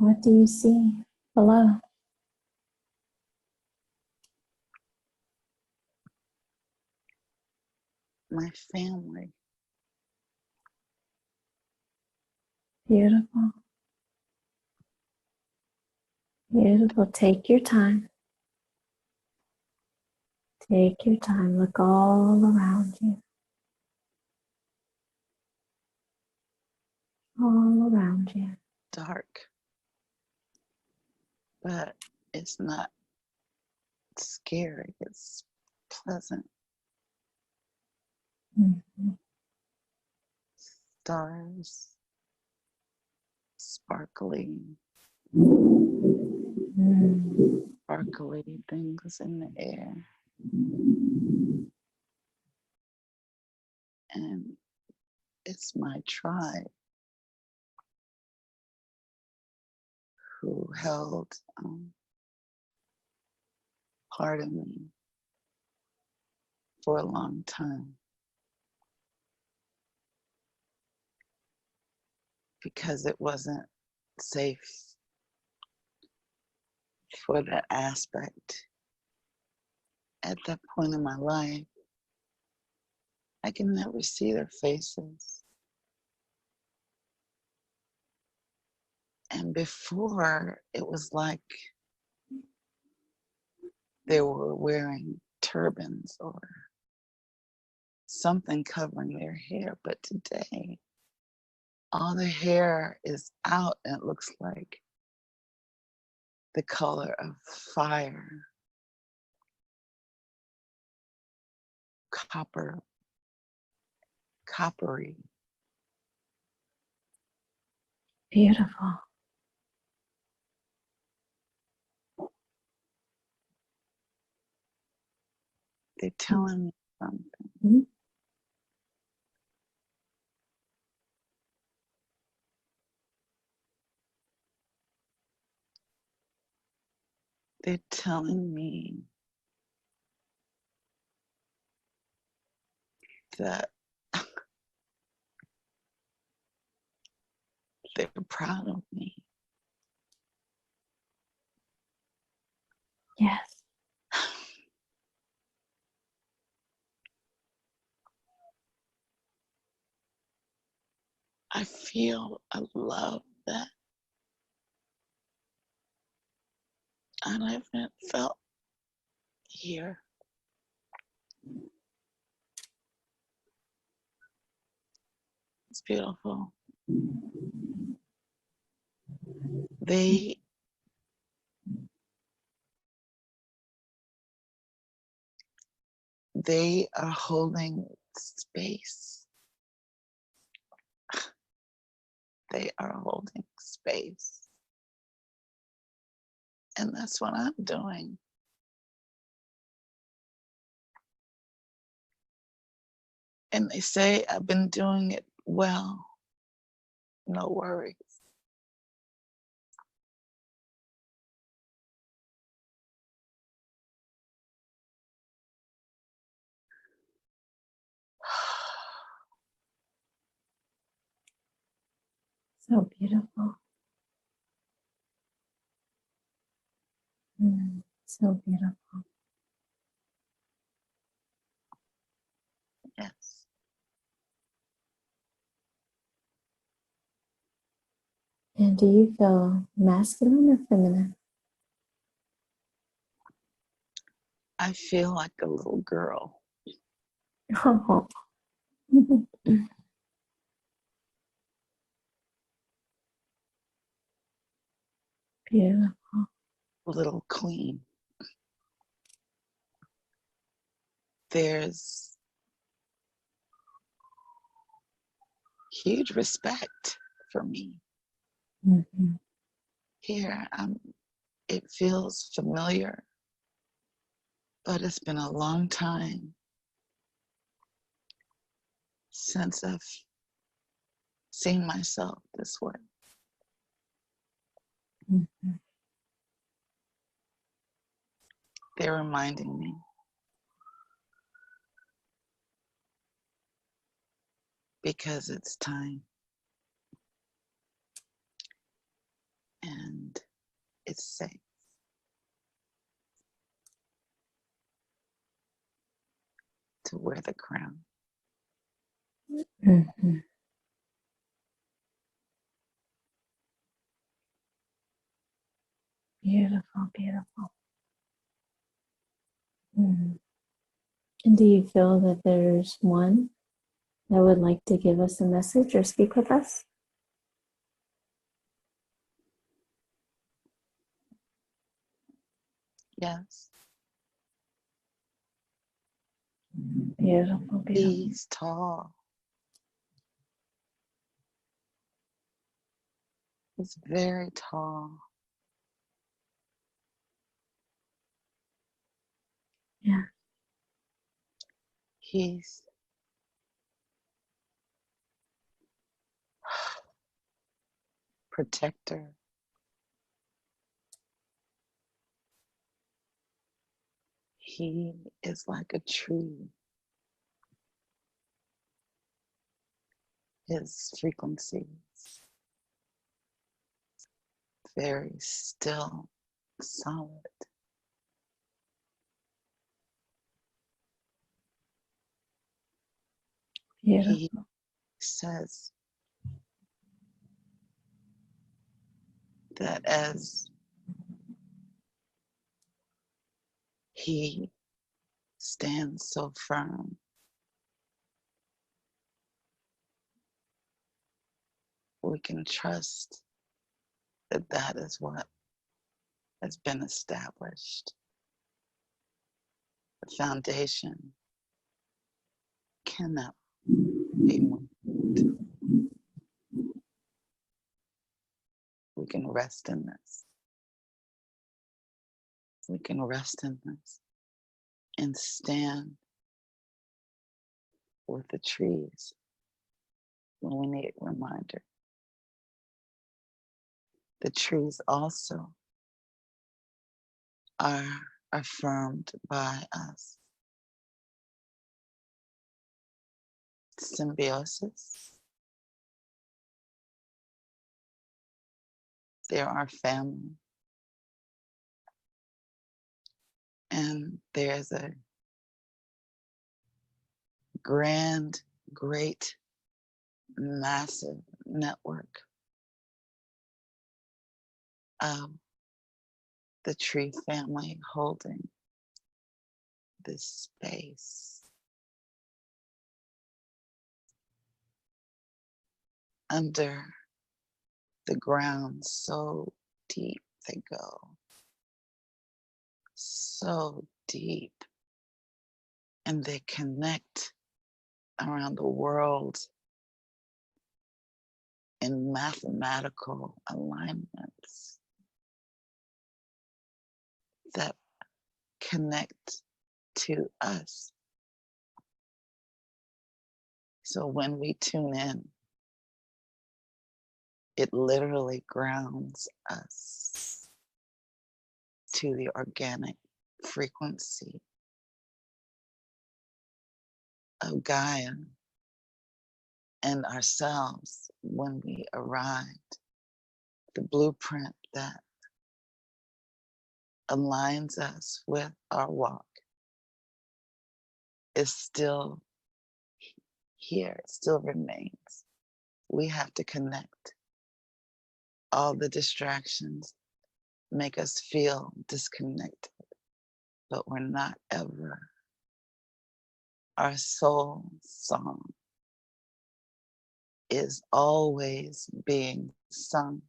What do you see below? My family. Beautiful. Beautiful. Take your time. Take your time. Look all around you. All around you. Dark. But it's not scary. It's pleasant. Mm-hmm. Stars. Sparkly. Sparkly things in the air. And it's my tribe who held part of me for a long time. Because it wasn't safe for that aspect. At that point in my life, I can never see their faces. And before, it was like they were wearing turbans or something covering their hair. But today, all the hair is out and it looks like the color of fire, coppery. Beautiful. They're telling me something. Mm-hmm. They're telling me that they're proud of me. Yes. I feel a love that I haven't felt here. It's beautiful. They are holding space. They are holding space. And that's what I'm doing. And they say I've been doing it well. No worries. So beautiful. So beautiful. Yes. And do you feel masculine or feminine? I feel like a little girl. Oh. Beautiful. Little queen. There's huge respect for me. Mm-hmm. Here, it feels familiar, but it's been a long time since I've seen myself this way. Mm-hmm. They're reminding me. Because it's time. And it's safe. To wear the crown. Mm-hmm. Beautiful, beautiful. Mm. And do you feel that there's one that would like to give us a message or speak with us? Yes. Beautiful, beautiful. He's tall. He's very tall. Yeah. He's protector. He is like a tree. His frequencies very still, solid. Beautiful. He says that as he stands so firm, we can trust that that is what has been established. The foundation cannot be moved. We can rest in this. We can rest in this and stand with the trees when we need a reminder. The trees also are affirmed by us. Symbiosis. They're our family. And there's a grand, great, massive network of the tree family holding this space. Under the ground, so deep they go. So deep. And they connect around the world in mathematical alignments that connect to us. So when we tune in, it literally grounds us to the organic frequency of Gaia and ourselves when we arrived. The blueprint that aligns us with our walk is still here, it still remains. We have to connect. All the distractions make us feel disconnected, but we're not ever. Our soul song is always being sung.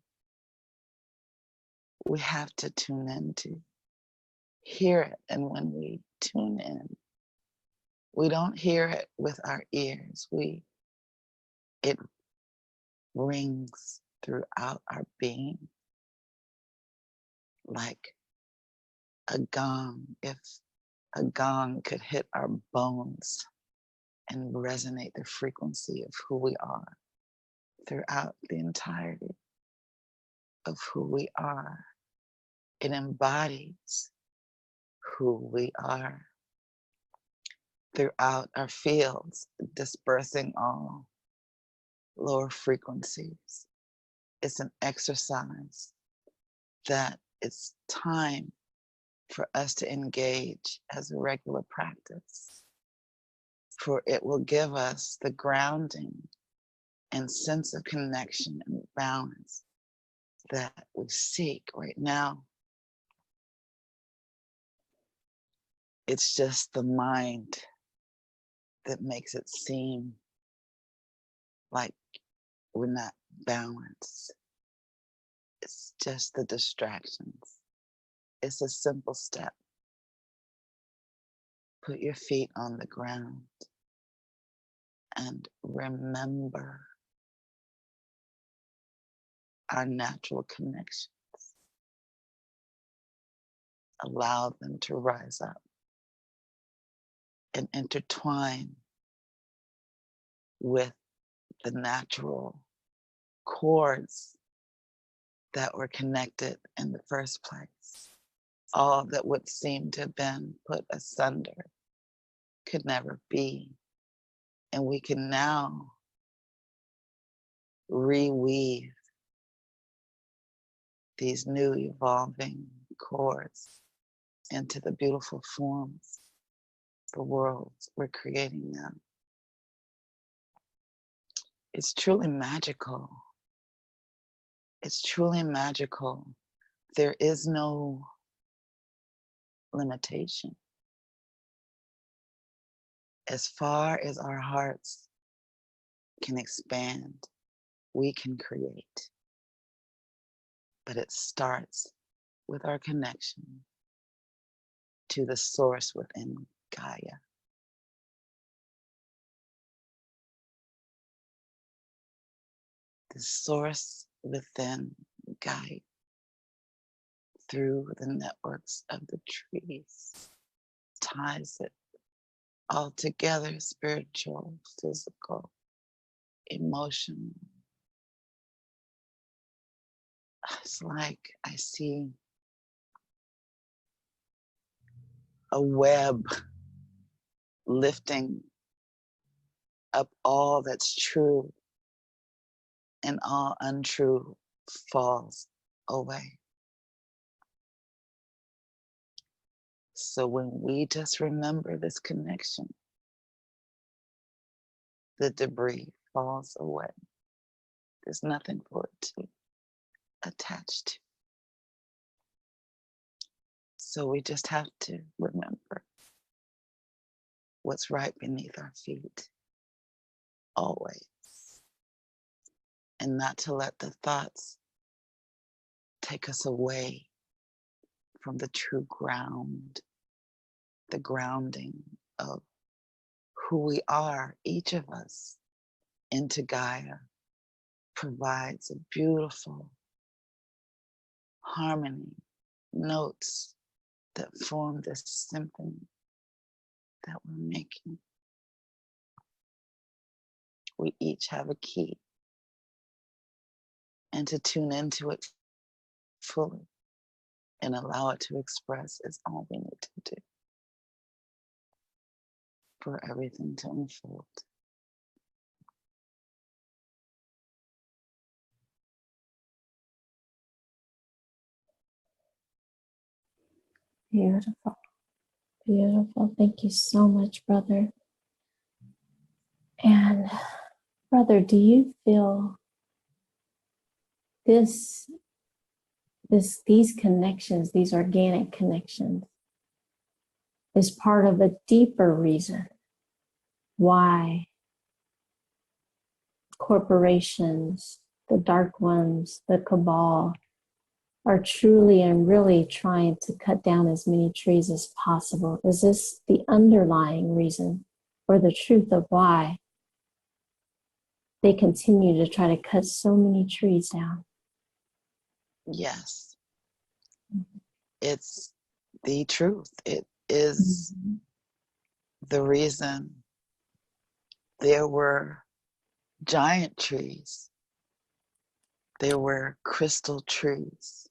We have to tune into, hear it, and when we tune in, we don't hear it with our ears. It rings throughout our being like a gong. If a gong could hit our bones and resonate the frequency of who we are throughout the entirety of who we are, it embodies who we are throughout our fields, dispersing all lower frequencies. It's an exercise that It's time for us to engage as a regular practice, for it will give us the grounding and sense of connection and balance that we seek right now. It's just the mind that makes it seem like we're not balanced. It's just the distractions. It's a simple step. Put your feet on the ground and remember our natural connections. Allow them to rise up and intertwine with the natural cords that were connected in the first place. All that would seem to have been put asunder could never be. And we can now reweave these new evolving cords into the beautiful forms, the worlds we're creating now. It's truly magical. It's truly magical. There is no limitation. As far as our hearts can expand, we can create. But it starts with our connection to the source within Gaia. The source within Gaia, through the networks of the trees, ties it all together, spiritual, physical, emotional. It's like I see a web lifting up all that's true, and all untrue falls away. So when we just remember this connection, the debris falls away. There's nothing for it to attach to. So we just have to remember what's right beneath our feet, always. And not to let the thoughts take us away from the true ground, the grounding of who we are. Each of us into Gaia provides a beautiful harmony, notes that form this symphony that we're making. We each have a key, and to tune into it fully and allow it to express is all we need to do for everything to unfold. Beautiful. Beautiful. Thank you so much, brother. And brother, do you feel these connections, these organic connections, is part of a deeper reason why corporations, the dark ones, the cabal, are truly and really trying to cut down as many trees as possible? Is this the underlying reason or the truth of why they continue to try to cut so many trees down? Yes, it's the truth. It is the reason there were giant trees. There were crystal trees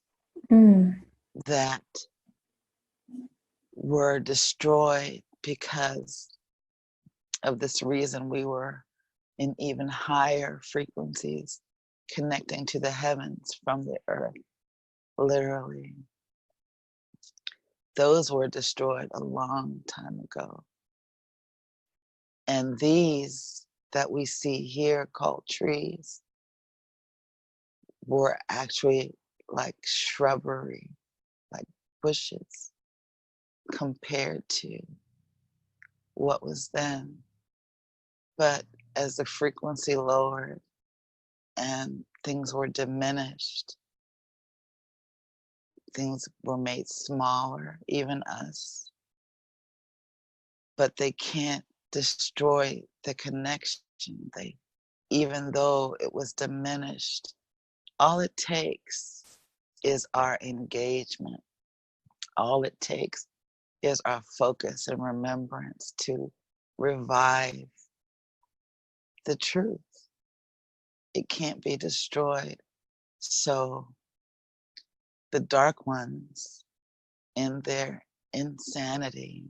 that were destroyed because of this reason. We were in even higher frequencies connecting to the heavens from the earth, literally. those were destroyed a long time ago. And these that we see here called trees were actually like shrubbery, like bushes, compared to what was then. But as the frequency lowered and things were diminished, things were made smaller, even us. But they can't destroy the connection. Even though it was diminished, all it takes is our engagement. All it takes is our focus and remembrance to revive the truth. It can't be destroyed. So the dark ones, in their insanity,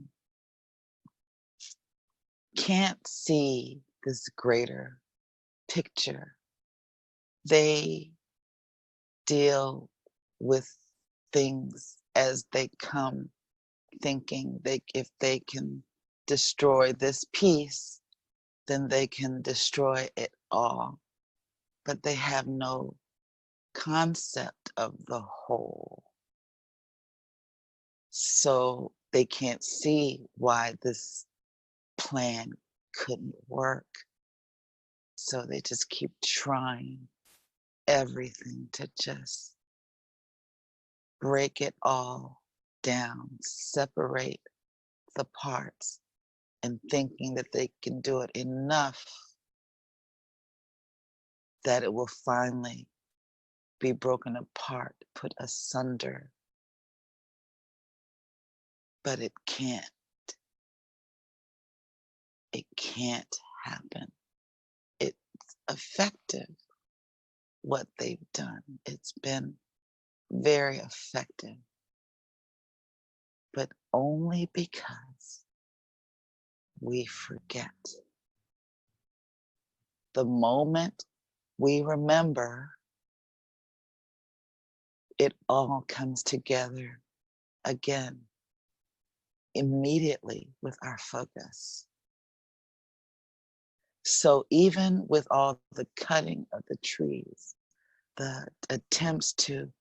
can't see this greater picture. They deal with things as they come, thinking if they can destroy this piece, then they can destroy it all. But they have no concept of the whole. So they can't see why this plan couldn't work. So they just keep trying everything to just break it all down, separate the parts, and thinking that they can do it enough that it will finally be broken apart, put asunder. But it can't. It can't happen. It's effective, what they've done. It's been very effective, but only because we forget. The moment we remember, it all comes together again, immediately with our focus. So even with all the cutting of the trees, the attempts to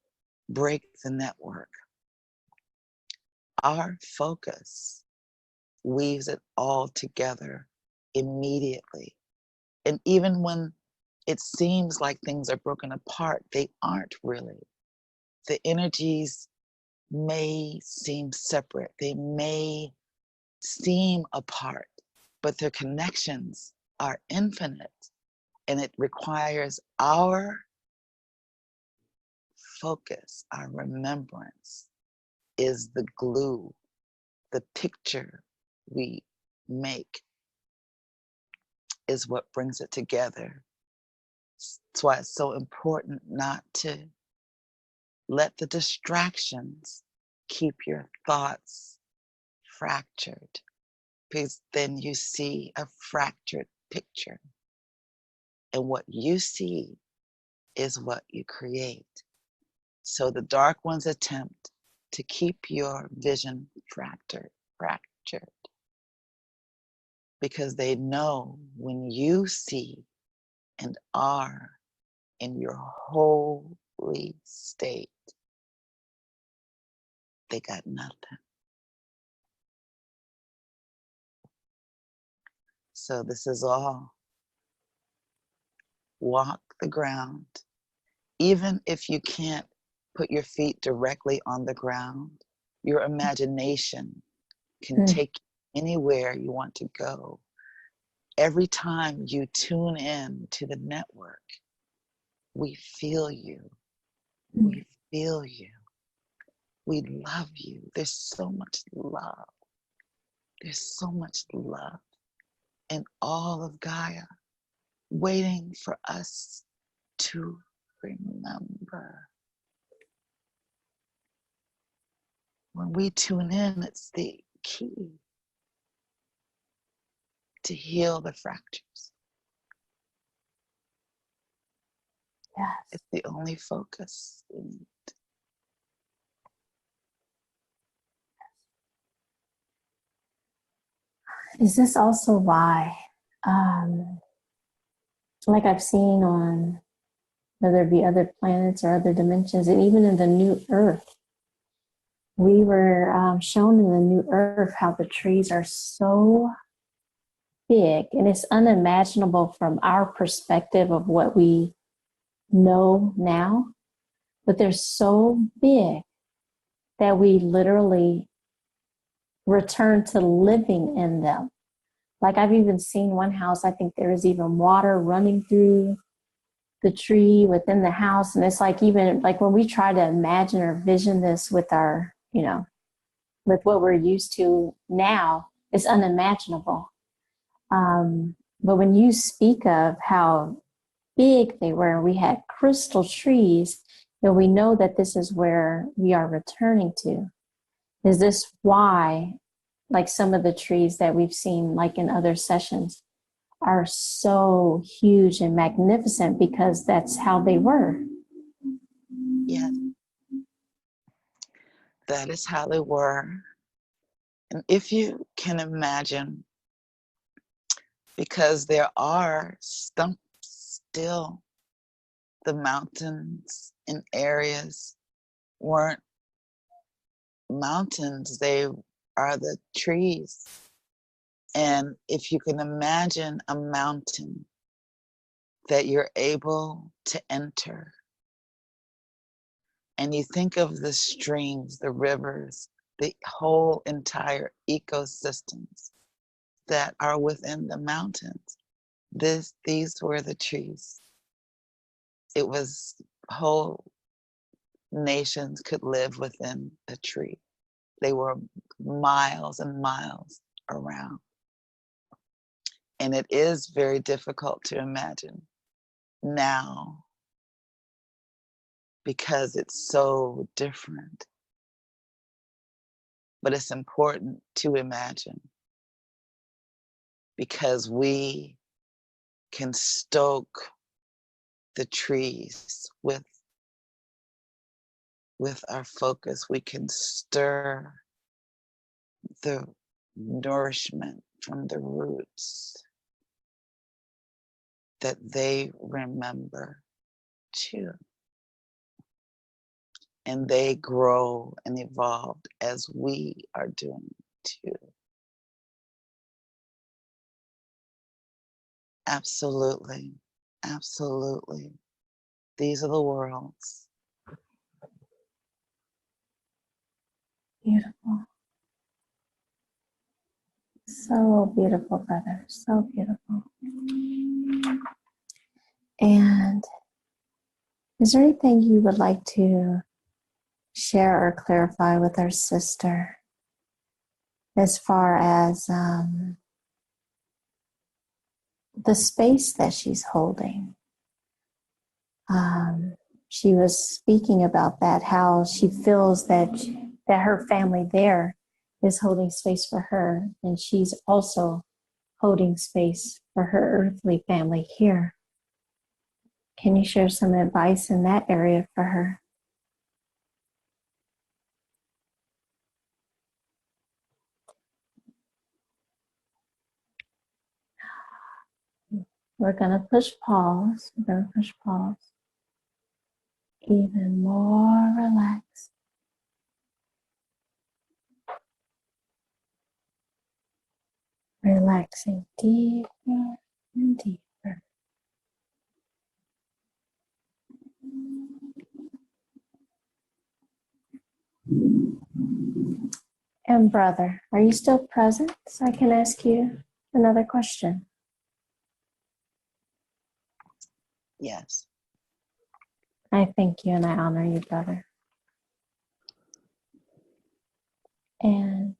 break the network, our focus weaves it all together immediately. And even when it seems like things are broken apart, they aren't really. The energies may seem separate, they may seem apart, but their connections are infinite, and it requires our focus, our remembrance is the glue, the picture we make is what brings it together. That's why it's so important not to let the distractions keep your thoughts fractured, because then you see a fractured picture. And what you see is what you create. So the dark ones attempt to keep your vision fractured, because they know when you see and are in your holy state, they got nothing. So this is all. Walk the ground. Even if you can't put your feet directly on the ground, your imagination can take you anywhere you want to go. Every time you tune in to the network, we feel you. We feel you. We love you. There's so much love. There's so much love in all of Gaia, waiting for us to remember. When we tune in, it's the key to heal the fractures. Yes. It's the only focus we need. Is this also why, like I've seen on, whether it be other planets or other dimensions, and even in the new earth, we were shown in the new earth how the trees are so big, and it's unimaginable from our perspective of what we know now, but they're so big that we literally return to living in them. Like I've even seen one house, I think there is even water running through the tree within the house. And it's like, even like when we try to imagine or vision this with our, with what we're used to now, it's unimaginable. But when you speak of how big they were, we had crystal trees, and we know that this is where we are returning to. Is this why, like some of the trees that we've seen, like in other sessions, are so huge and magnificent because that's how they were? Yes, that is how they were. And if you can imagine, because there are stumps still, the mountains in areas weren't mountains, they are the trees. And if you can imagine a mountain that you're able to enter, and you think of the streams, the rivers, the whole entire ecosystems that are within the mountains, these were the trees. It was whole nations could live within a tree. They were miles and miles around. And it is very difficult to imagine now because it's so different. But it's important to imagine because we can stoke the trees with our focus. We can stir the nourishment from the roots that they remember too. And they grow and evolve as we are doing too. Absolutely, absolutely. These are the worlds. Beautiful. So beautiful, brother. So beautiful. And is there anything you would like to share or clarify with our sister as far as the space that she's holding? She was speaking about that, how she feels that her family there is holding space for her, and she's also holding space for her earthly family here. Can you share some advice in that area for her? We're going to push pause. We're going to push pause. Even more relaxed. Relaxing deeper and deeper. And brother, are you still present so I can ask you another question? Yes. I thank you and I honor you, brother. And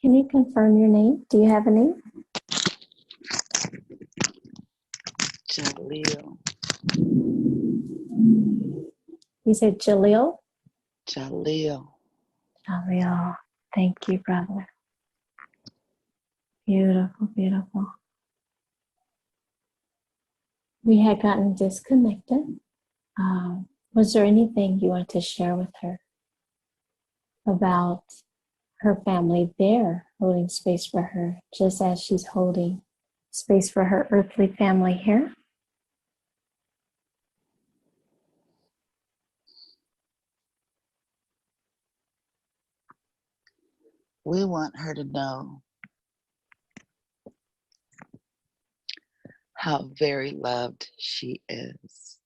can you confirm your name? Do you have a name? Jaleel. You said Jaleel? Jaleel. Jaleel. Thank you, brother. Beautiful, beautiful. We had gotten disconnected. Was there anything you want to share with her about her family there, holding space for her, just as she's holding space for her earthly family here. We want her to know how very loved she is.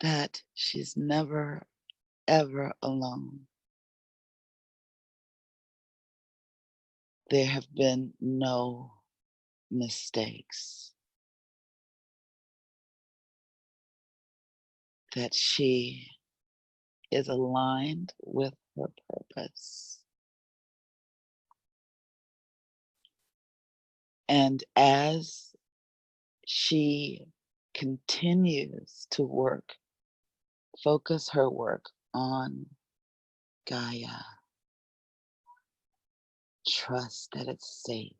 That she's never, ever alone. There have been no mistakes. That she is aligned with her purpose. And as she continues to work, focus her work on Gaia, trust that it's safe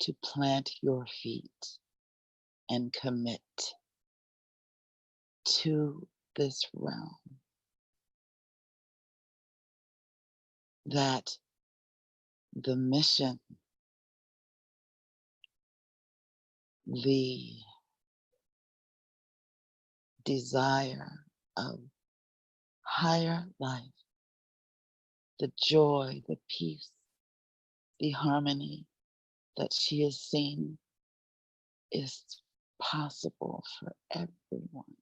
to plant your feet and commit to this realm. That the mission, the desire of higher life, the joy, the peace, the harmony that she has seen is possible for everyone.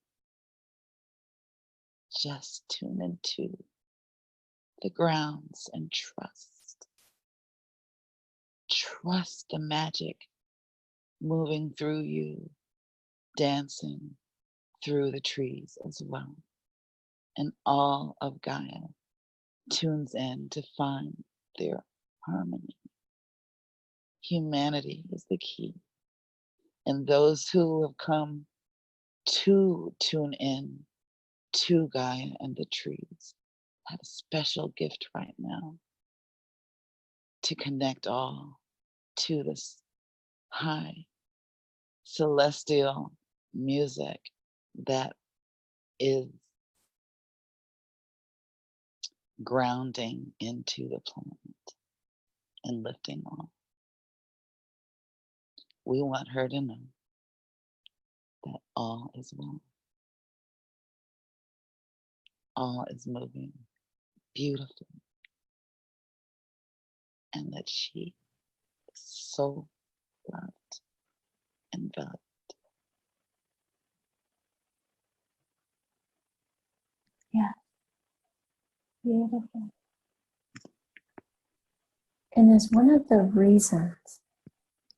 Just tune into the grounds and trust. Trust the magic moving through you, dancing through the trees as well. And all of Gaia tunes in to find their harmony. Humanity is the key. And those who have come to tune in to Gaia and the trees have a special gift right now to connect all to this high celestial music that is grounding into the planet and lifting all. We want her to know that all is well. All is moving beautifully. And that she is so loved and valued. Yeah, beautiful. And it's one of the reasons,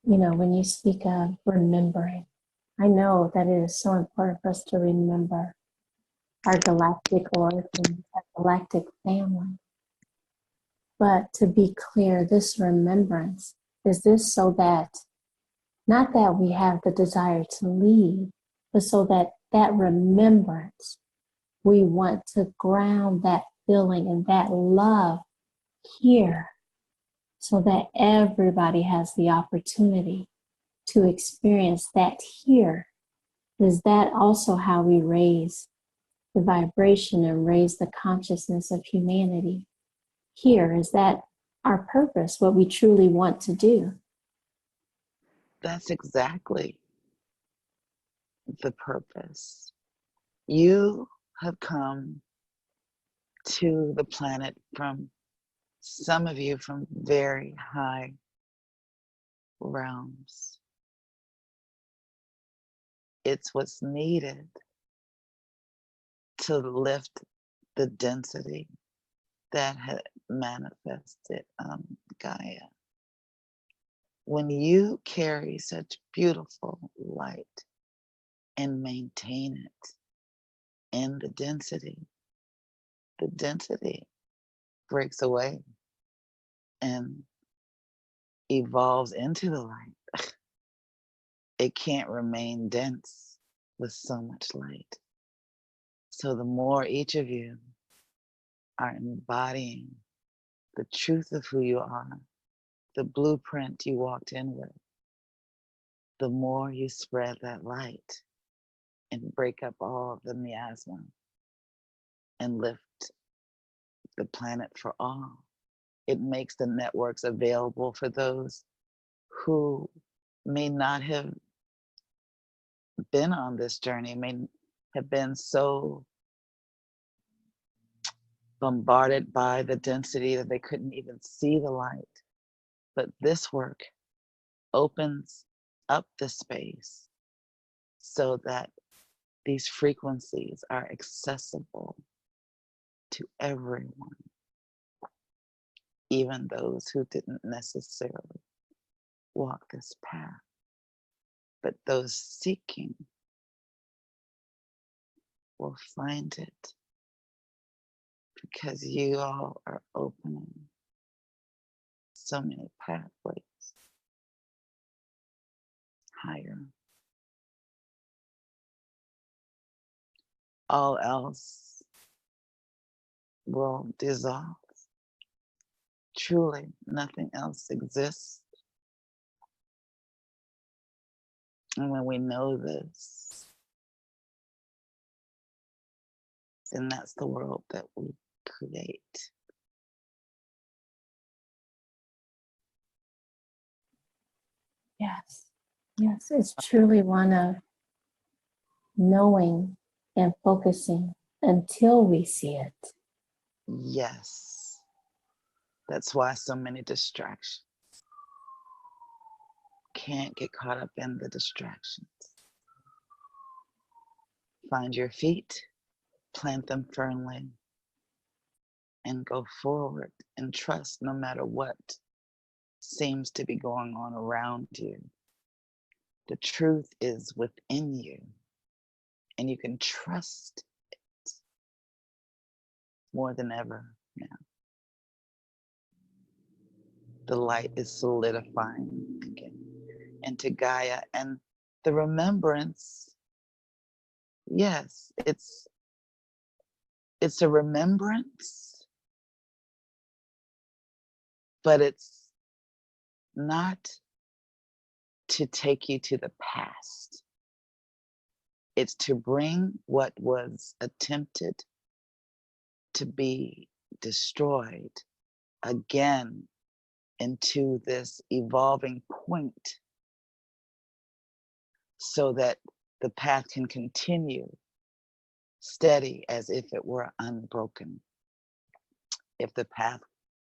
when you speak of remembering, I know that it is so important for us to remember our galactic origin, our galactic family. But to be clear, this remembrance, is this so that, not that we have the desire to leave, but so that remembrance, we want to ground that feeling and that love here so that everybody has the opportunity to experience that here. Is that also how we raise the vibration and raise the consciousness of humanity? Here, is that our purpose, what we truly want to do? That's exactly the purpose. You have come to the planet from, some of you, from very high realms. It's what's needed to lift the density that had manifested Gaia. When you carry such beautiful light and maintain it in the density breaks away and evolves into the light. It can't remain dense with so much light. So the more each of you are embodying the truth of who you are, the blueprint you walked in with, the more you spread that light and break up all of the miasma and lift the planet for all. It makes the networks available for those who may not have been on this journey, may have been so bombarded by the density that they couldn't even see the light. But this work opens up the space so that these frequencies are accessible to everyone, even those who didn't necessarily walk this path. But those seeking will find it because you all are opening so many pathways higher. All else will dissolve. Truly, nothing else exists. And when we know this, then that's the world that we create. Yes. Yes, it's truly one of knowing and focusing until we see it. Yes. That's why so many distractions. Can't get caught up in the distractions. Find your feet, plant them firmly, and go forward and trust no matter what seems to be going on around you. The truth is within you, and you can trust it more than ever now. The light is solidifying again into Gaia, and the remembrance, yes, it's a remembrance, but it's not to take you to the past. It's to bring what was attempted to be destroyed again into this evolving point so that the path can continue steady as if it were unbroken. If the path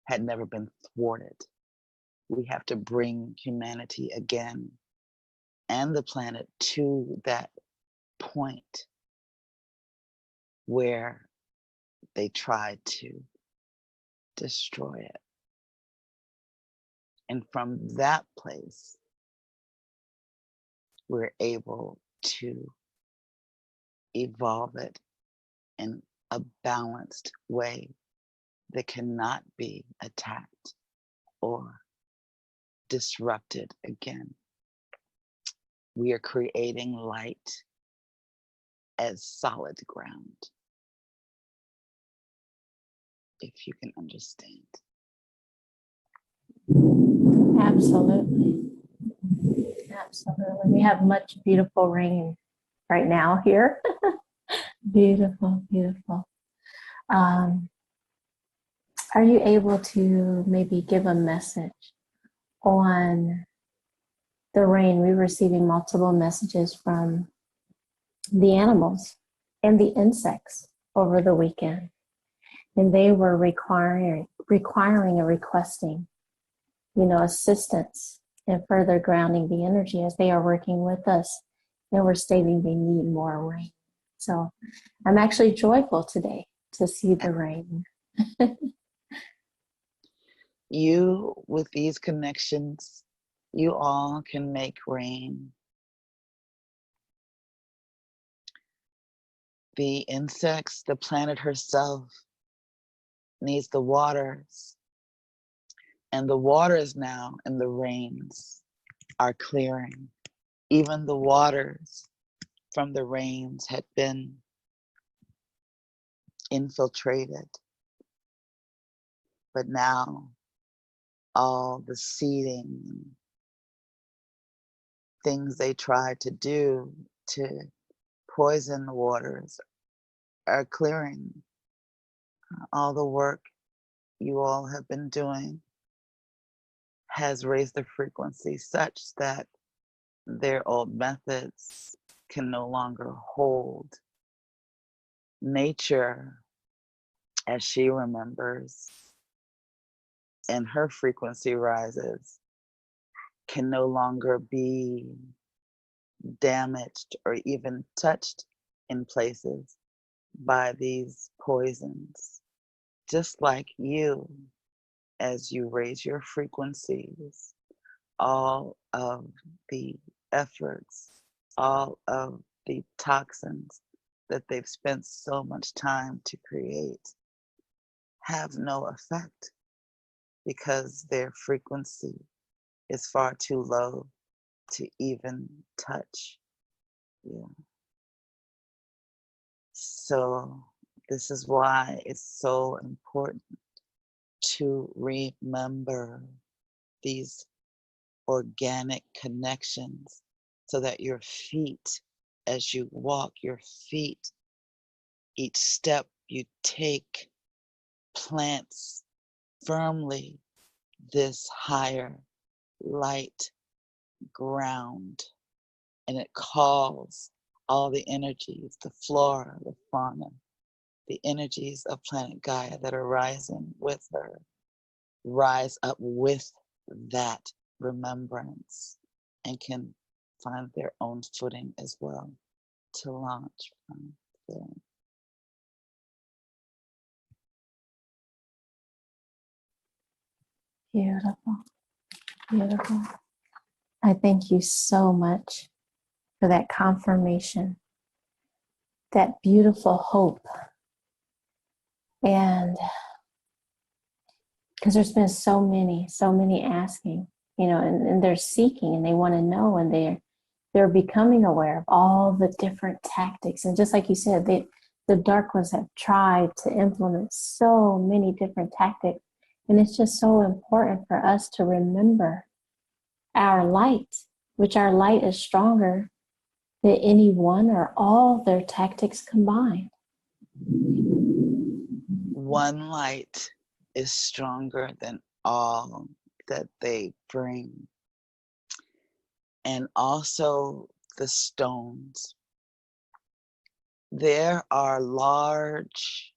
had never been thwarted, we have to bring humanity again and the planet to that point where they tried to destroy it. And from that place, we're able to evolve it in a balanced way that cannot be attacked or disrupted again. We are creating light as solid ground, if you can understand. Absolutely. Absolutely. We have much beautiful rain right now here. Beautiful, beautiful. Are you able to maybe give a message on the rain? We're receiving multiple messages from the animals and the insects over the weekend. And they were requiring or requesting, assistance in further grounding the energy as they are working with us. And we're stating they need more rain. So I'm actually joyful today to see the rain. You, with these connections, you all can make rain. The insects, the planet herself, needs the waters. And the waters now and the rains are clearing. Even the waters from the rains had been infiltrated. But now all the seeding, things they tried to do to poison the waters are clearing. All the work you all have been doing has raised the frequency such that their old methods can no longer hold. Nature, as she remembers, and her frequency rises, can no longer be damaged or even touched in places by these poisons. Just like you, as you raise your frequencies, all of the efforts, all of the toxins that they've spent so much time to create have no effect because their frequency is far too low to even touch. Yeah. So this is why it's so important to remember these organic connections so that your feet, as you walk, your feet, each step you take plants firmly this higher light ground, and it calls all the energies, the flora, the fauna, the energies of planet Gaia that are rising with her, rise up with that remembrance and can find their own footing as well to launch from there. Beautiful, beautiful. I thank you so much for that confirmation, that beautiful hope. And because there's been so many asking, and they're seeking and they want to know, and they're becoming aware of all the different tactics. And just like you said, the dark ones have tried to implement so many different tactics. And it's just so important for us to remember our light, which our light is stronger than any one or all their tactics combined. One light is stronger than all that they bring. And also the stones. There are large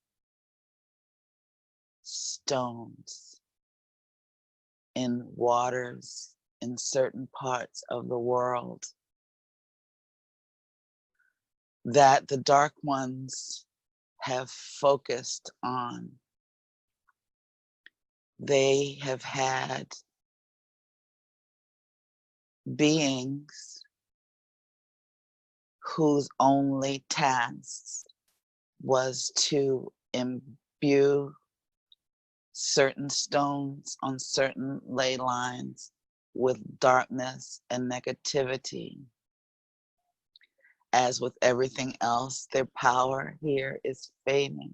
stones in waters in certain parts of the world that the dark ones have focused on. They have had beings whose only task was to imbue certain stones on certain ley lines with darkness and negativity. As with everything else, their power here is fading.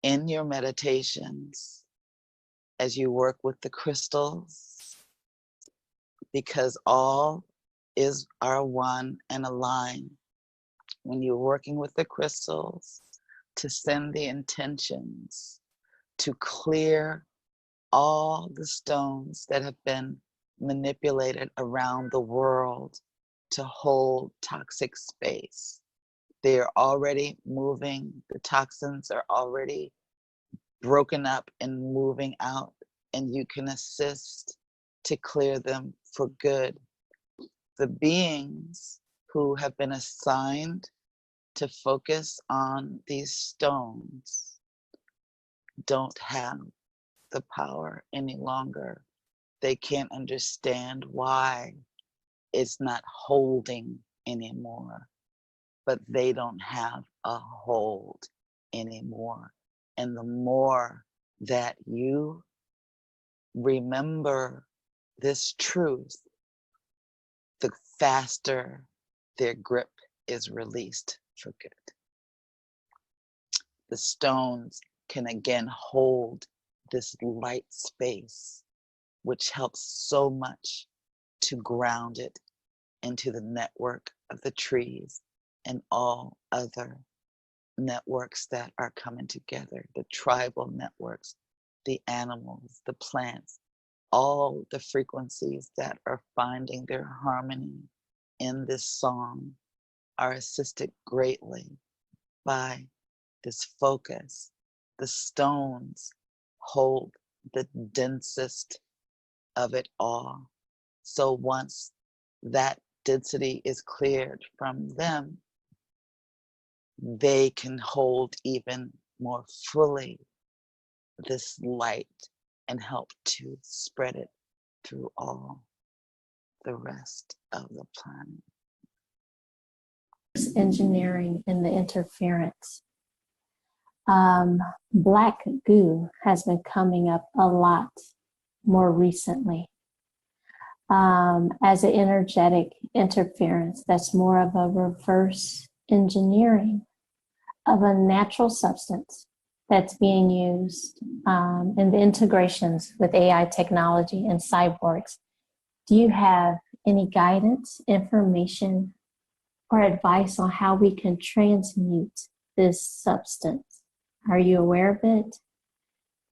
In your meditations, as you work with the crystals, because all are one and aligned. When you're working with the crystals, to send the intentions to clear all the stones that have been manipulated around the world to hold toxic space. They're already moving, the toxins are already broken up and moving out, and you can assist to clear them for good. The beings who have been assigned to focus on these stones don't have the power any longer. They can't understand why it's not holding anymore, but they don't have a hold anymore. And the more that you remember this truth, the faster their grip is released for good. The stones can again hold this light space, which helps so much to ground it into the network of the trees and all other networks that are coming together, the tribal networks, the animals, the plants, all the frequencies that are finding their harmony in this song are assisted greatly by this focus. The stones hold the densest of it all. So once that density is cleared from them, they can hold even more fully this light and help to spread it through all the rest of the planet. Engineering and the interference. Black goo has been coming up a lot more recently as an energetic interference that's more of a reverse engineering of a natural substance that's being used in the integrations with AI technology and cyborgs. Do you have any guidance, information, or advice on how we can transmute this substance? Are you aware of it?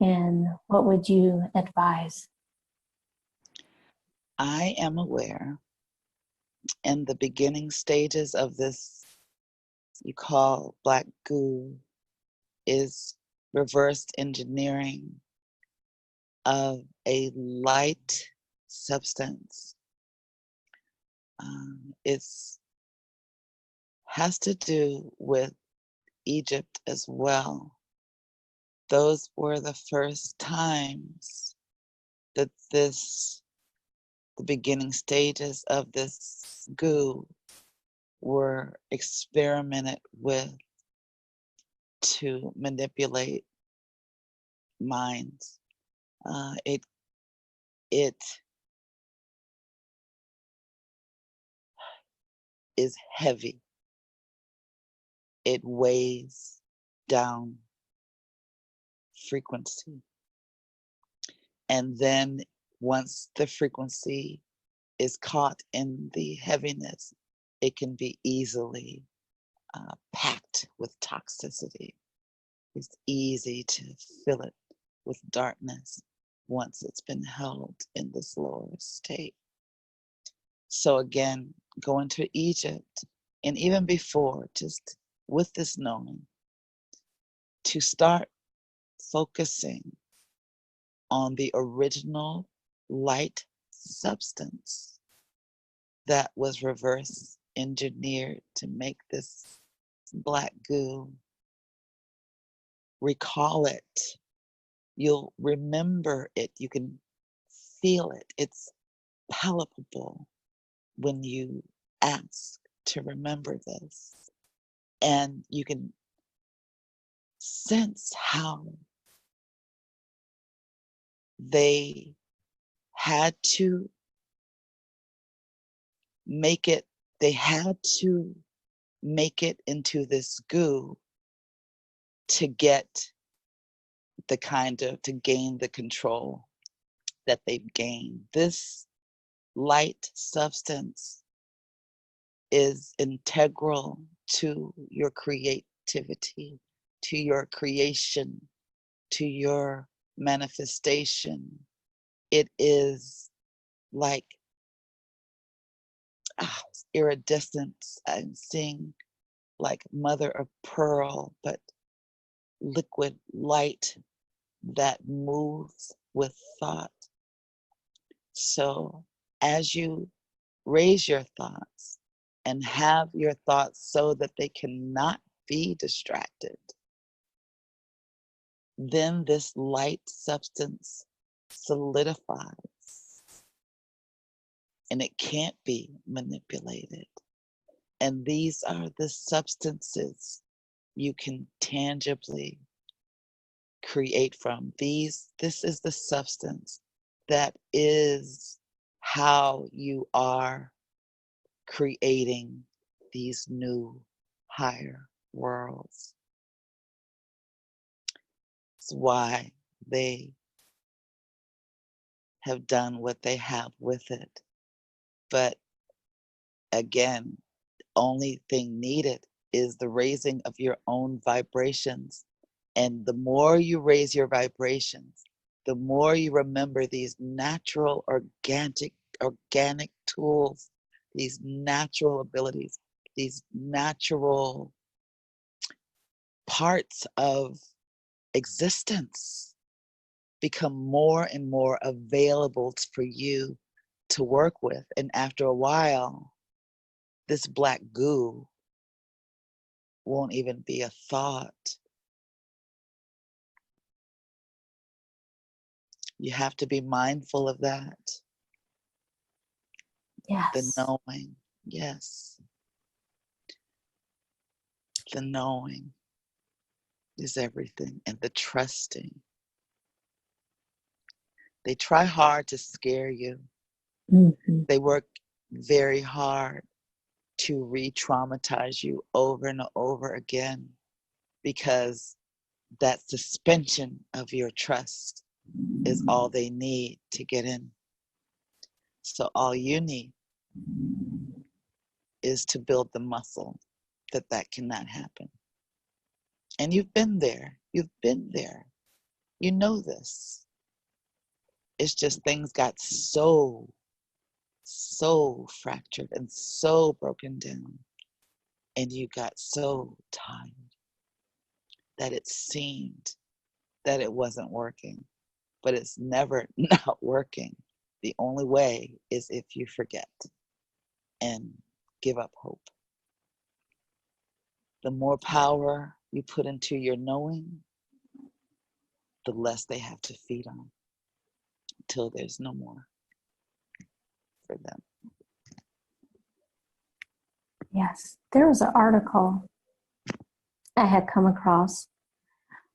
And what would you advise? I am aware in the beginning stages of this, you call black goo, is reversed engineering of a light substance. It has to do with Egypt as well. Those were the first times that the beginning stages of this goo were experimented with to manipulate minds. It is heavy. It weighs down frequency. And then once the frequency is caught in the heaviness, it can be easily packed with toxicity. It's easy to fill it with darkness once it's been held in this lower state. So again, going to Egypt, and even before, just with this knowing, to start focusing on the original light substance that was reverse engineered to make this black goo. Recall it. You'll remember it. You can feel it. It's palpable when you ask to remember this. And you can sense how they had to make it, into this goo to get to gain the control that they've gained. This light substance is integral to your creativity, to your creation, to your manifestation. It is like iridescent. I'm seeing like mother of pearl, but liquid light that moves with thought. So as you raise your thoughts and have your thoughts so that they cannot be distracted, then this light substance solidifies and it can't be manipulated. And these are the substances you can tangibly create from. This is the substance that is how you are creating these new higher worlds. It's why they have done what they have with it. But again, only thing needed is the raising of your own vibrations. And the more you raise your vibrations, the more you remember these natural, organic tools, these natural abilities, these natural parts of existence become more and more available for you to work with. And after a while, this black goo won't even be a thought. You have to be mindful of that. Yes. The knowing, yes. The knowing is everything, and the trusting. They try hard to scare you. Mm-hmm. They work very hard to re-traumatize you over and over again, because that suspension of your trust is all they need to get in. So all you need is to build the muscle that cannot happen. And you've been there. You've been there. You know this. It's just things got so fractured and so broken down. And you got so tired that it seemed that it wasn't working. But it's never not working. The only way is if you forget and give up hope. The more power you put into your knowing, the less they have to feed on until there's no more for them. Yes. There was an article I had come across,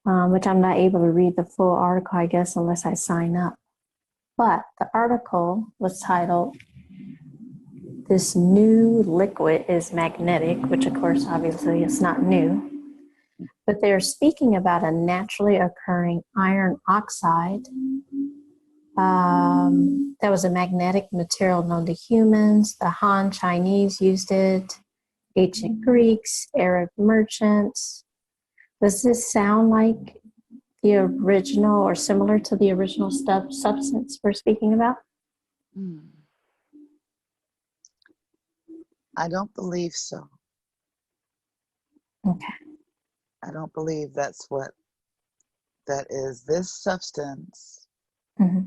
which I'm not able to read the full article, I guess, unless I sign up. But the article was titled, "This New Liquid is Magnetic," which of course, obviously, is not new. But they're speaking about a naturally occurring iron oxide that was a magnetic material known to humans. The Han Chinese used it, ancient Greeks, Arab merchants. Does this sound like the original or similar to the original substance we're speaking about? I don't believe so. Okay. I don't believe that's what that is. This substance, Mm-hmm.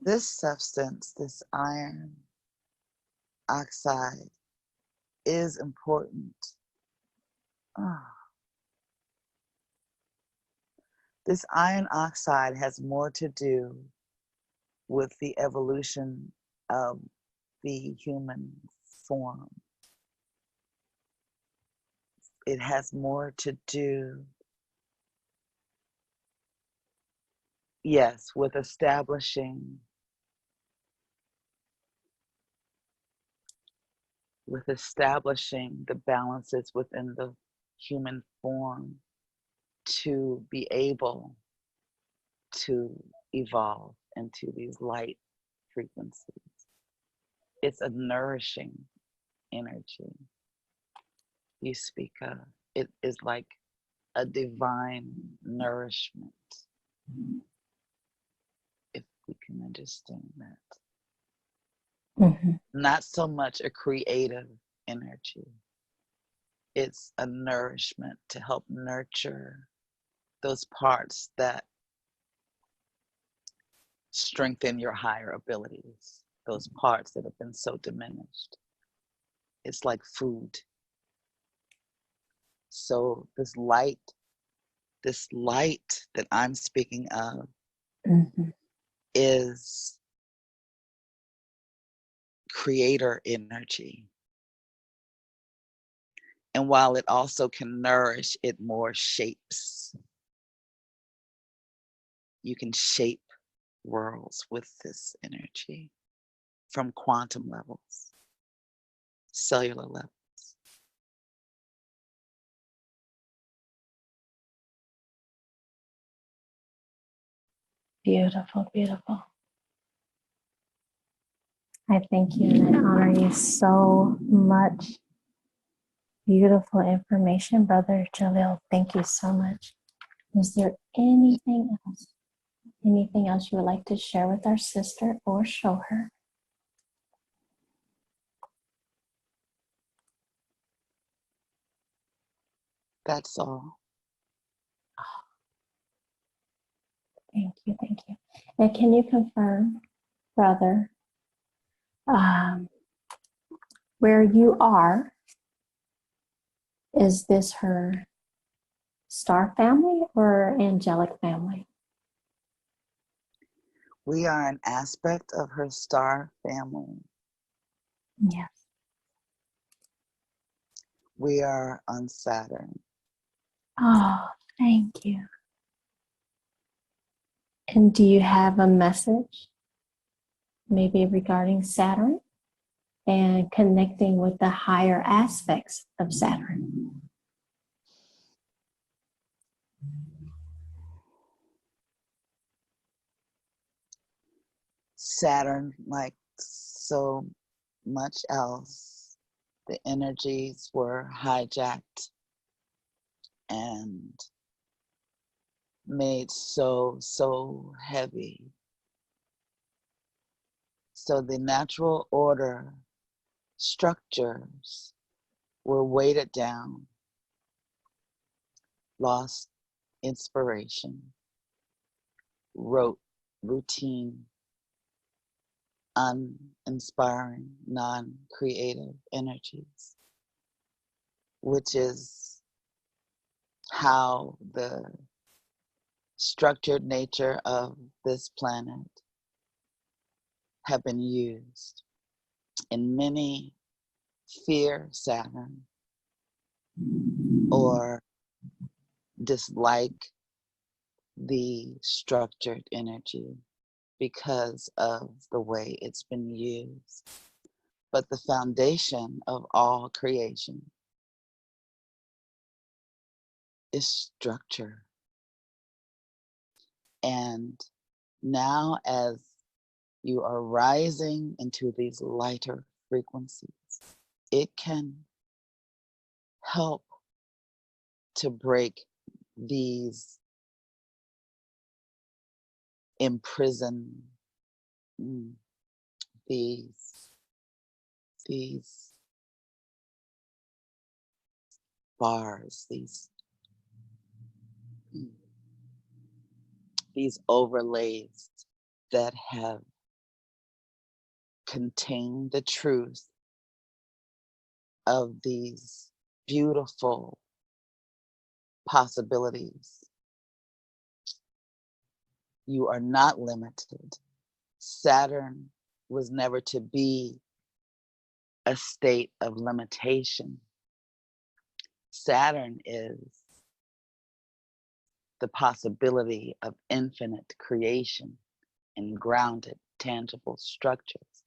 this iron oxide is important. This iron oxide has more to do with the evolution of the human form. It has more to do, yes, with establishing the balances within the human form to be able to evolve into these light frequencies. It's a nourishing energy you speak of. It is like a divine nourishment, if we can understand that. Mm-hmm. Not so much a creative energy. It's a nourishment to help nurture those parts that strengthen your higher abilities, those parts that have been so diminished. It's like food. So this light that I'm speaking of Mm-hmm. is creator energy. And while it also can nourish, it more shapes. You can shape worlds with this energy from quantum levels, cellular levels. Beautiful, beautiful. I thank you and I honor you so much. Beautiful information, Brother Jalil. Thank you so much. Is there anything else? Anything else you would like to share with our sister or show her? That's all. Thank you, thank you. And can you confirm, brother, where you are, is this her star family or angelic family? We are an aspect of her star family. Yes. We are on Saturn. Oh, thank you. And do you have a message, maybe regarding Saturn and connecting with the higher aspects of Saturn? Saturn, like so much else, the energies were hijacked and made so heavy. So the natural order structures were weighted down, lost inspiration, rote, routine, uninspiring, non-creative energies, which is how the structured nature of this planet have been used. And many fear Saturn or dislike the structured energy because of the way it's been used. But the foundation of all creation is structure. And now, as you are rising into these lighter frequencies, it can help to break these imprisoned, these bars, these overlays that have contained the truth of these beautiful possibilities. You are not limited. Saturn was never to be a state of limitation. Saturn is the possibility of infinite creation and grounded, tangible structures.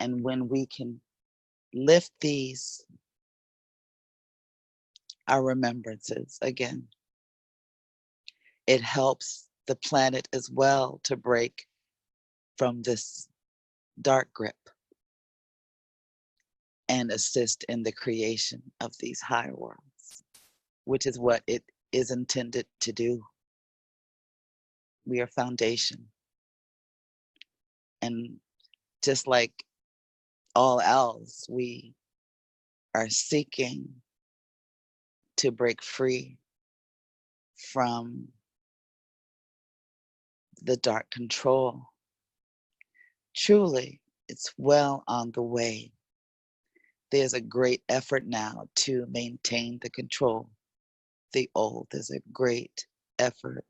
And when we can lift these, our remembrances again, it helps the planet as well to break from this dark grip and assist in the creation of these higher worlds, which is what it is intended to do. We are foundation. And just like all else, we are seeking to break free from the dark control. Truly, it's well on the way. There's a great effort now to maintain the control. The old, there's a great effort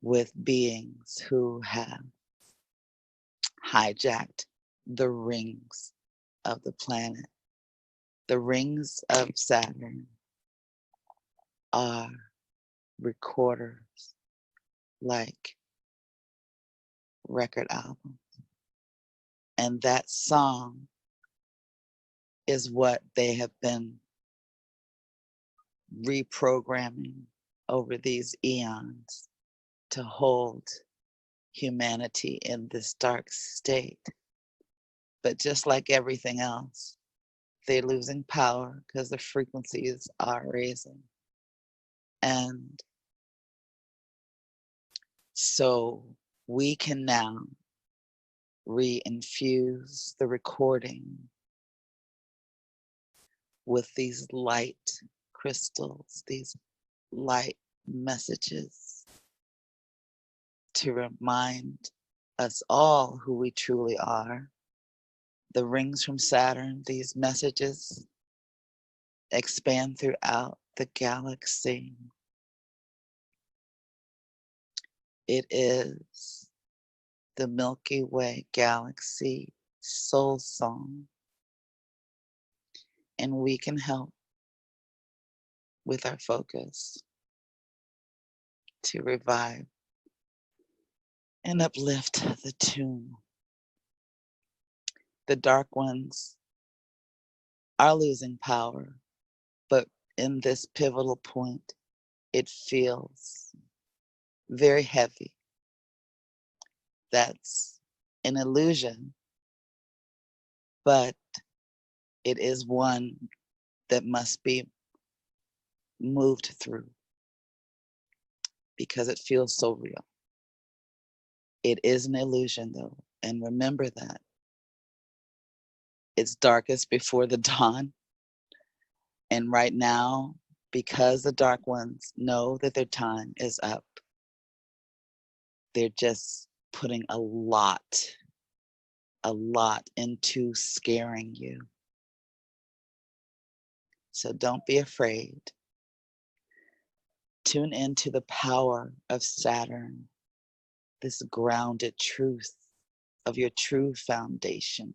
with beings who have hijacked the rings of the planet. The rings of Saturn are recorders like record albums. And that song is what they have been reprogramming over these eons to hold humanity in this dark state. But just like everything else, they're losing power because the frequencies are raising. And so we can now re-infuse the recording with these light crystals, these light messages to remind us all who we truly are. The rings from Saturn, these messages expand throughout the galaxy. It is the Milky Way galaxy soul song, and we can help with our focus to revive and uplift the tune. The dark ones are losing power, but in this pivotal point, it feels very heavy. That's an illusion, but it is one that must be moved through because it feels so real. It is an illusion though, and remember that. It's darkest before the dawn, and right now, because the dark ones know that their time is up, they're just putting a lot into scaring you. So don't be afraid. Tune into the power of Saturn, this grounded truth of your true foundation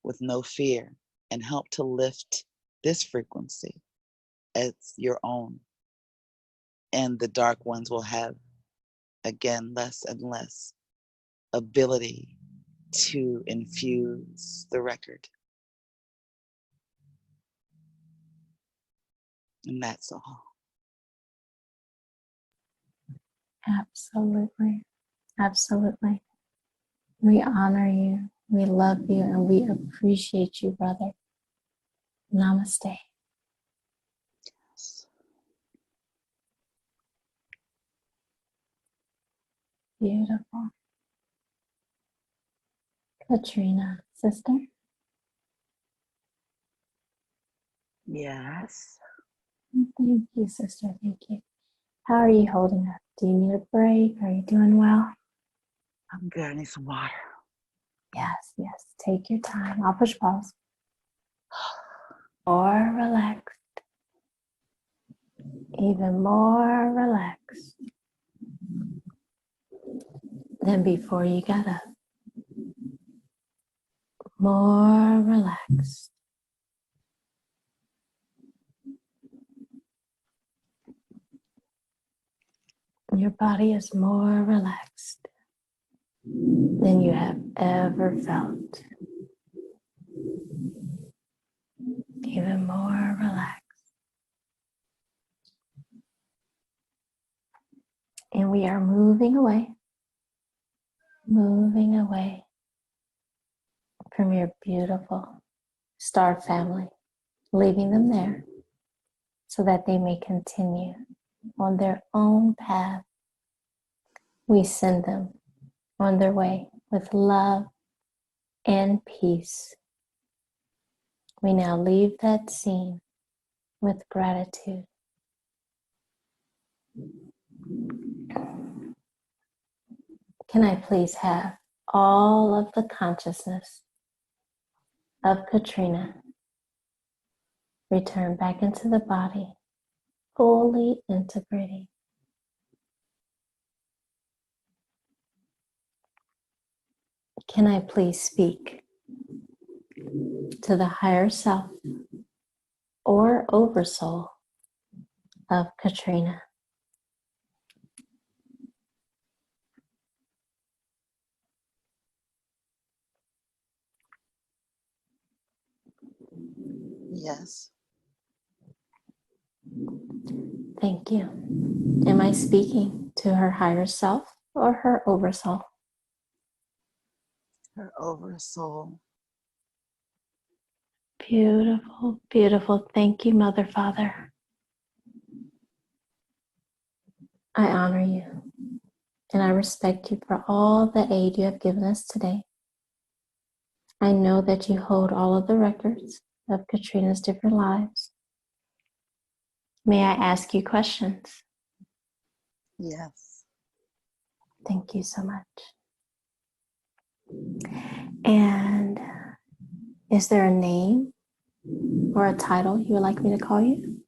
with no fear, and help to lift this frequency as your own. And the dark ones will have, again, less and less ability to infuse the record. And that's all. Absolutely. Absolutely. We honor you, we love you, and we appreciate you, brother. Namaste. Beautiful. Katrina, sister? Yes. Thank you, sister. Thank you. How are you holding up? Do you need a break? Are you doing well? I'm good. I need some water. Yes, yes. Take your time. I'll push pause. More relaxed. Even more relaxed than before you got up. More relaxed. Your body is more relaxed than you have ever felt. Even more relaxed. And we are moving away from your beautiful star family, leaving them there so that they may continue on their own path. We send them on their way with love and peace. We now leave that scene with gratitude. Can I please have all of the consciousness of Katrina return back into the body, fully integrating? Can I please speak to the higher self or Oversoul of Katrina? Yes. Thank you. Am I speaking to her higher self or her Oversoul? her oversoul. Beautiful, beautiful. Thank you, Mother, Father. I honor you and I respect you for all the aid you have given us today. I know that you hold all of the records of Katrina's different lives. May I ask you questions? Yes. Thank you so much. And is there a name or a title you would like me to call you?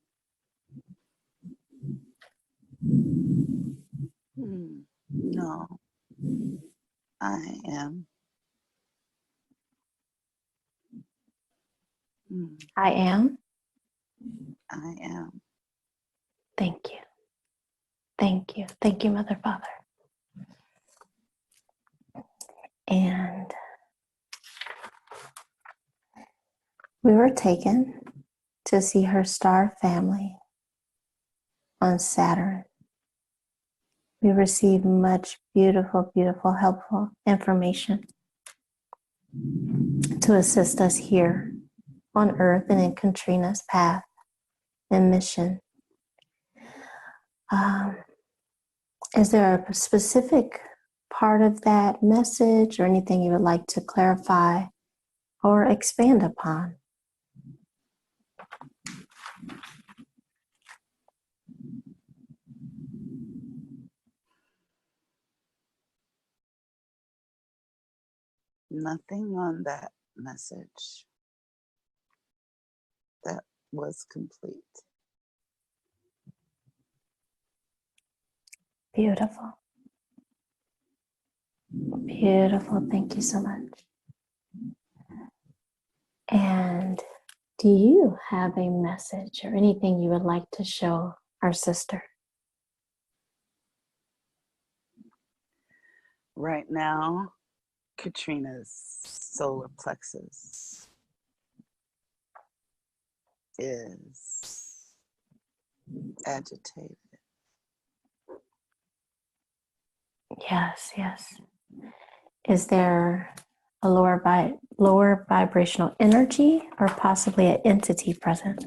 No, I am. I am. I am. Thank you. Thank you. Thank you, Mother, Father. And we were taken to see her star family on Saturn. We received much beautiful, beautiful, helpful information to assist us here on Earth and in Katrina's path and mission. Is there a specific part of that message or anything you would like to clarify or expand upon? Nothing on that message. That was complete. Beautiful. Beautiful. Thank you so much. And do you have a message or anything you would like to show our sister? Right now, Katrina's solar plexus is agitated. Yes, yes. Is there a lower vibrational energy or possibly an entity present?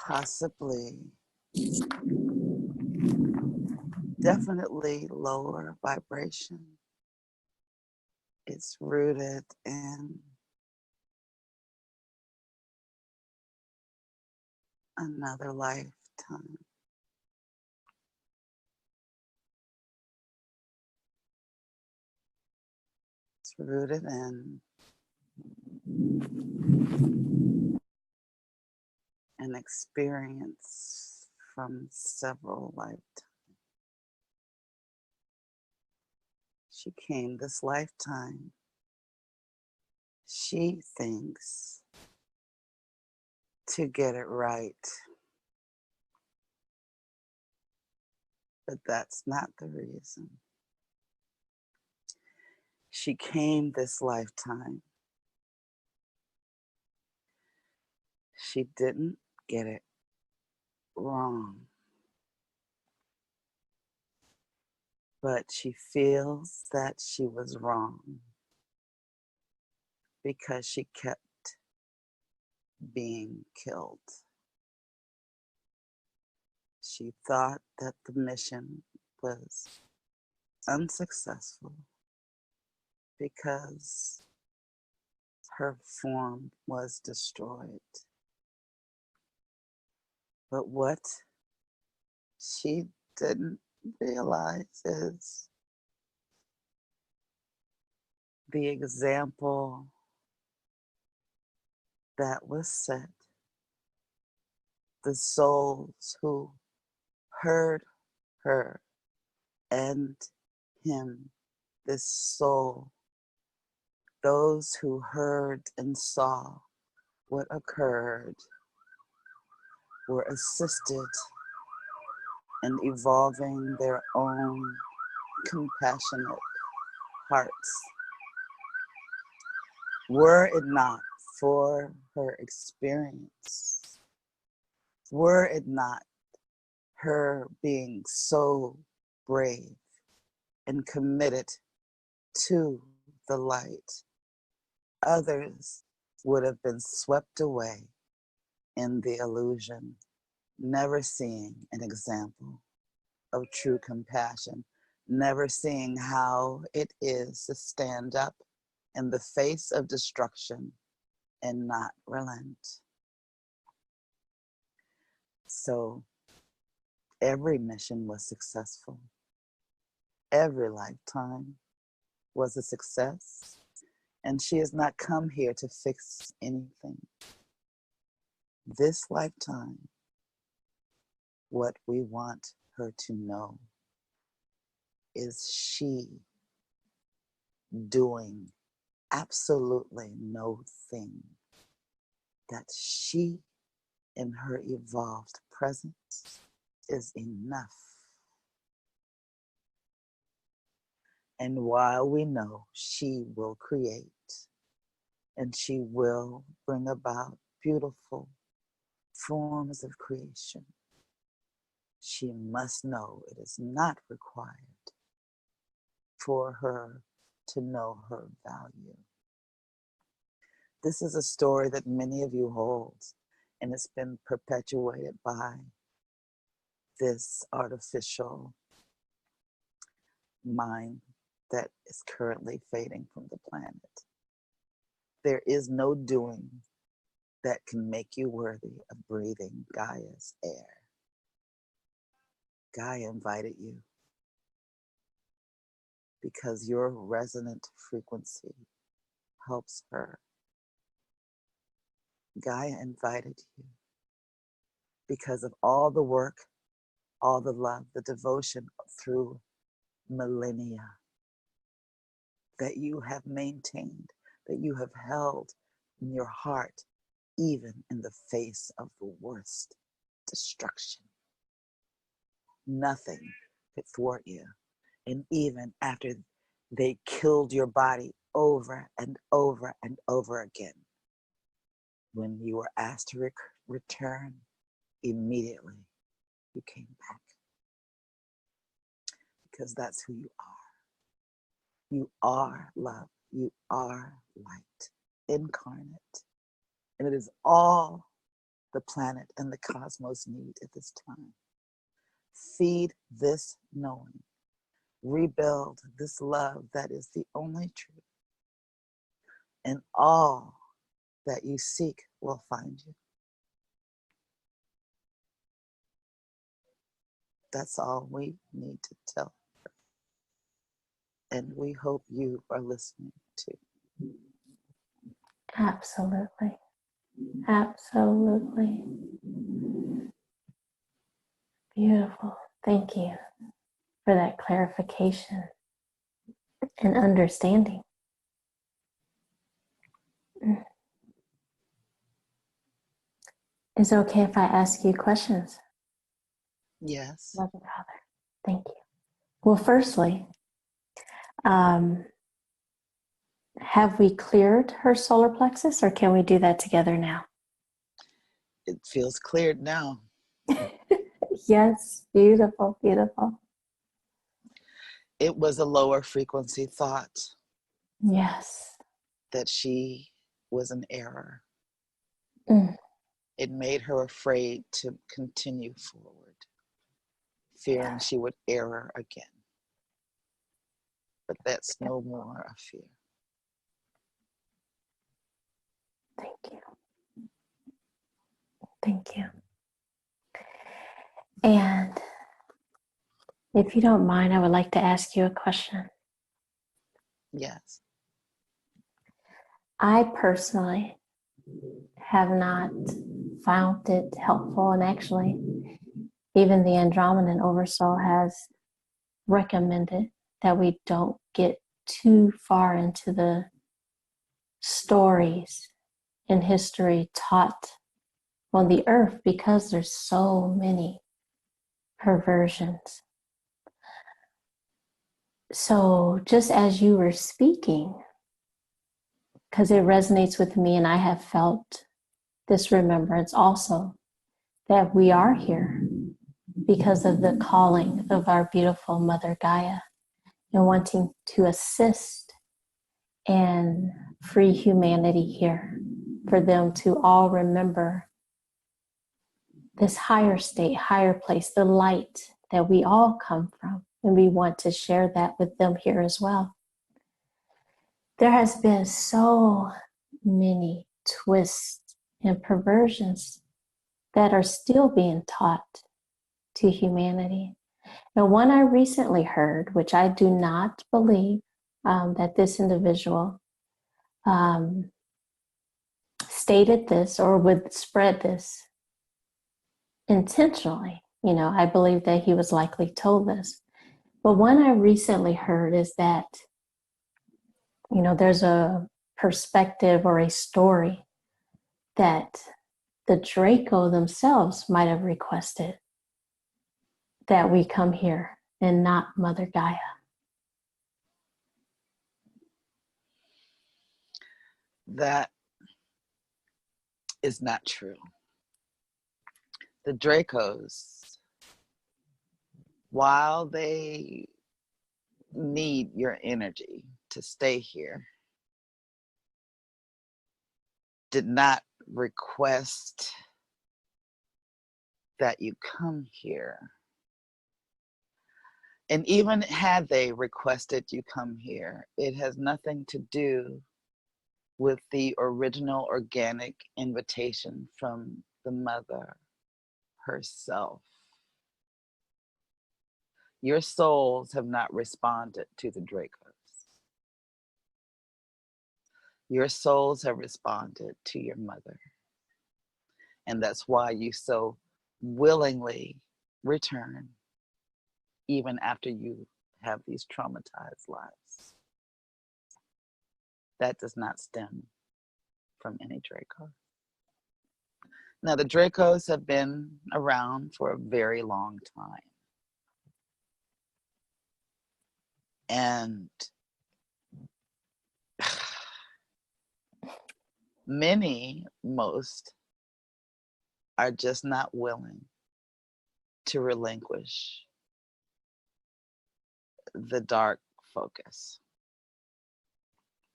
Possibly, definitely lower vibration. It's rooted in another lifetime. It's rooted in an experience from several lifetimes. She came this lifetime, she thinks, to get it right. But that's not the reason. She came this lifetime. She didn't get it wrong. But she feels that she was wrong because she kept being killed. She thought that the mission was unsuccessful because her form was destroyed. But what she didn't realize is the example that was set. The souls who heard her and him, this soul, those who heard and saw what occurred, were assisted in evolving their own compassionate hearts. Were it not for her experience, were it not her being so brave and committed to the light. Others would have been swept away in the illusion, never seeing an example of true compassion, never seeing how it is to stand up in the face of destruction and not relent. So every mission was successful. Every lifetime was a success. And she has not come here to fix anything. This lifetime, what we want her to know is she doing absolutely no thing, that she in her evolved presence is enough. And while we know she will create and she will bring about beautiful forms of creation, she must know it is not required for her to know her value. This is a story that many of you hold, and it's been perpetuated by this artificial mind that is currently fading from the planet. There is no doing that can make you worthy of breathing Gaia's air. Gaia invited you because your resonant frequency helps her. Gaia invited you because of all the work, all the love, the devotion through millennia that you have maintained, that you have held in your heart, even in the face of the worst destruction. Nothing could thwart you. And even after they killed your body over and over and over again, when you were asked to return, immediately you came back. Because that's who you are. You are love. You are light, incarnate. And it is all the planet and the cosmos need at this time. Feed this knowing. Rebuild this love that is the only truth. And all that you seek will find you. That's all we need to tell her. And we hope you are listening too. Absolutely. Absolutely. Beautiful. Thank you for that clarification and understanding. Is it okay if I ask you questions? Yes. Loving Father, thank you. Well, firstly, have we cleared her solar plexus, or can we do that together now? It feels cleared now. Yes, beautiful, beautiful. It was a lower frequency thought. Yes. That she was an error. Mm. It made her afraid to continue forward, fearing she would error again. But that's no more a fear. Thank you. Thank you. And if you don't mind, I would like to ask you a question. Yes. I personally have not found it helpful, and actually, even the Andromedan Oversoul has recommended that we don't get too far into the stories in history taught on the earth because there's so many perversions. So just as you were speaking, because it resonates with me, and I have felt this remembrance also, that we are here because of the calling of our beautiful Mother Gaia and wanting to assist and free humanity here, for them to all remember this higher state, higher place, the light that we all come from. And we want to share that with them here as well. There has been so many twists and perversions that are still being taught to humanity. And one I recently heard, which I do not believe that this individual stated this or would spread this intentionally. You know, I believe that he was likely told this. But one I recently heard is that, you know, there's a perspective or a story that the Draco themselves might have requested that we come here and not Mother Gaia. That is not true. The Dracos, while they need your energy to stay here, did not request that you come here. And even had they requested you come here, it has nothing to do with the original organic invitation from the mother herself. Your souls have not responded to the Dracos. Your souls have responded to your mother. And that's why you so willingly return, even after you have these traumatized lives. That does not stem from any Draco. Now, the Dracos have been around for a very long time. And most are just not willing to relinquish the dark focus.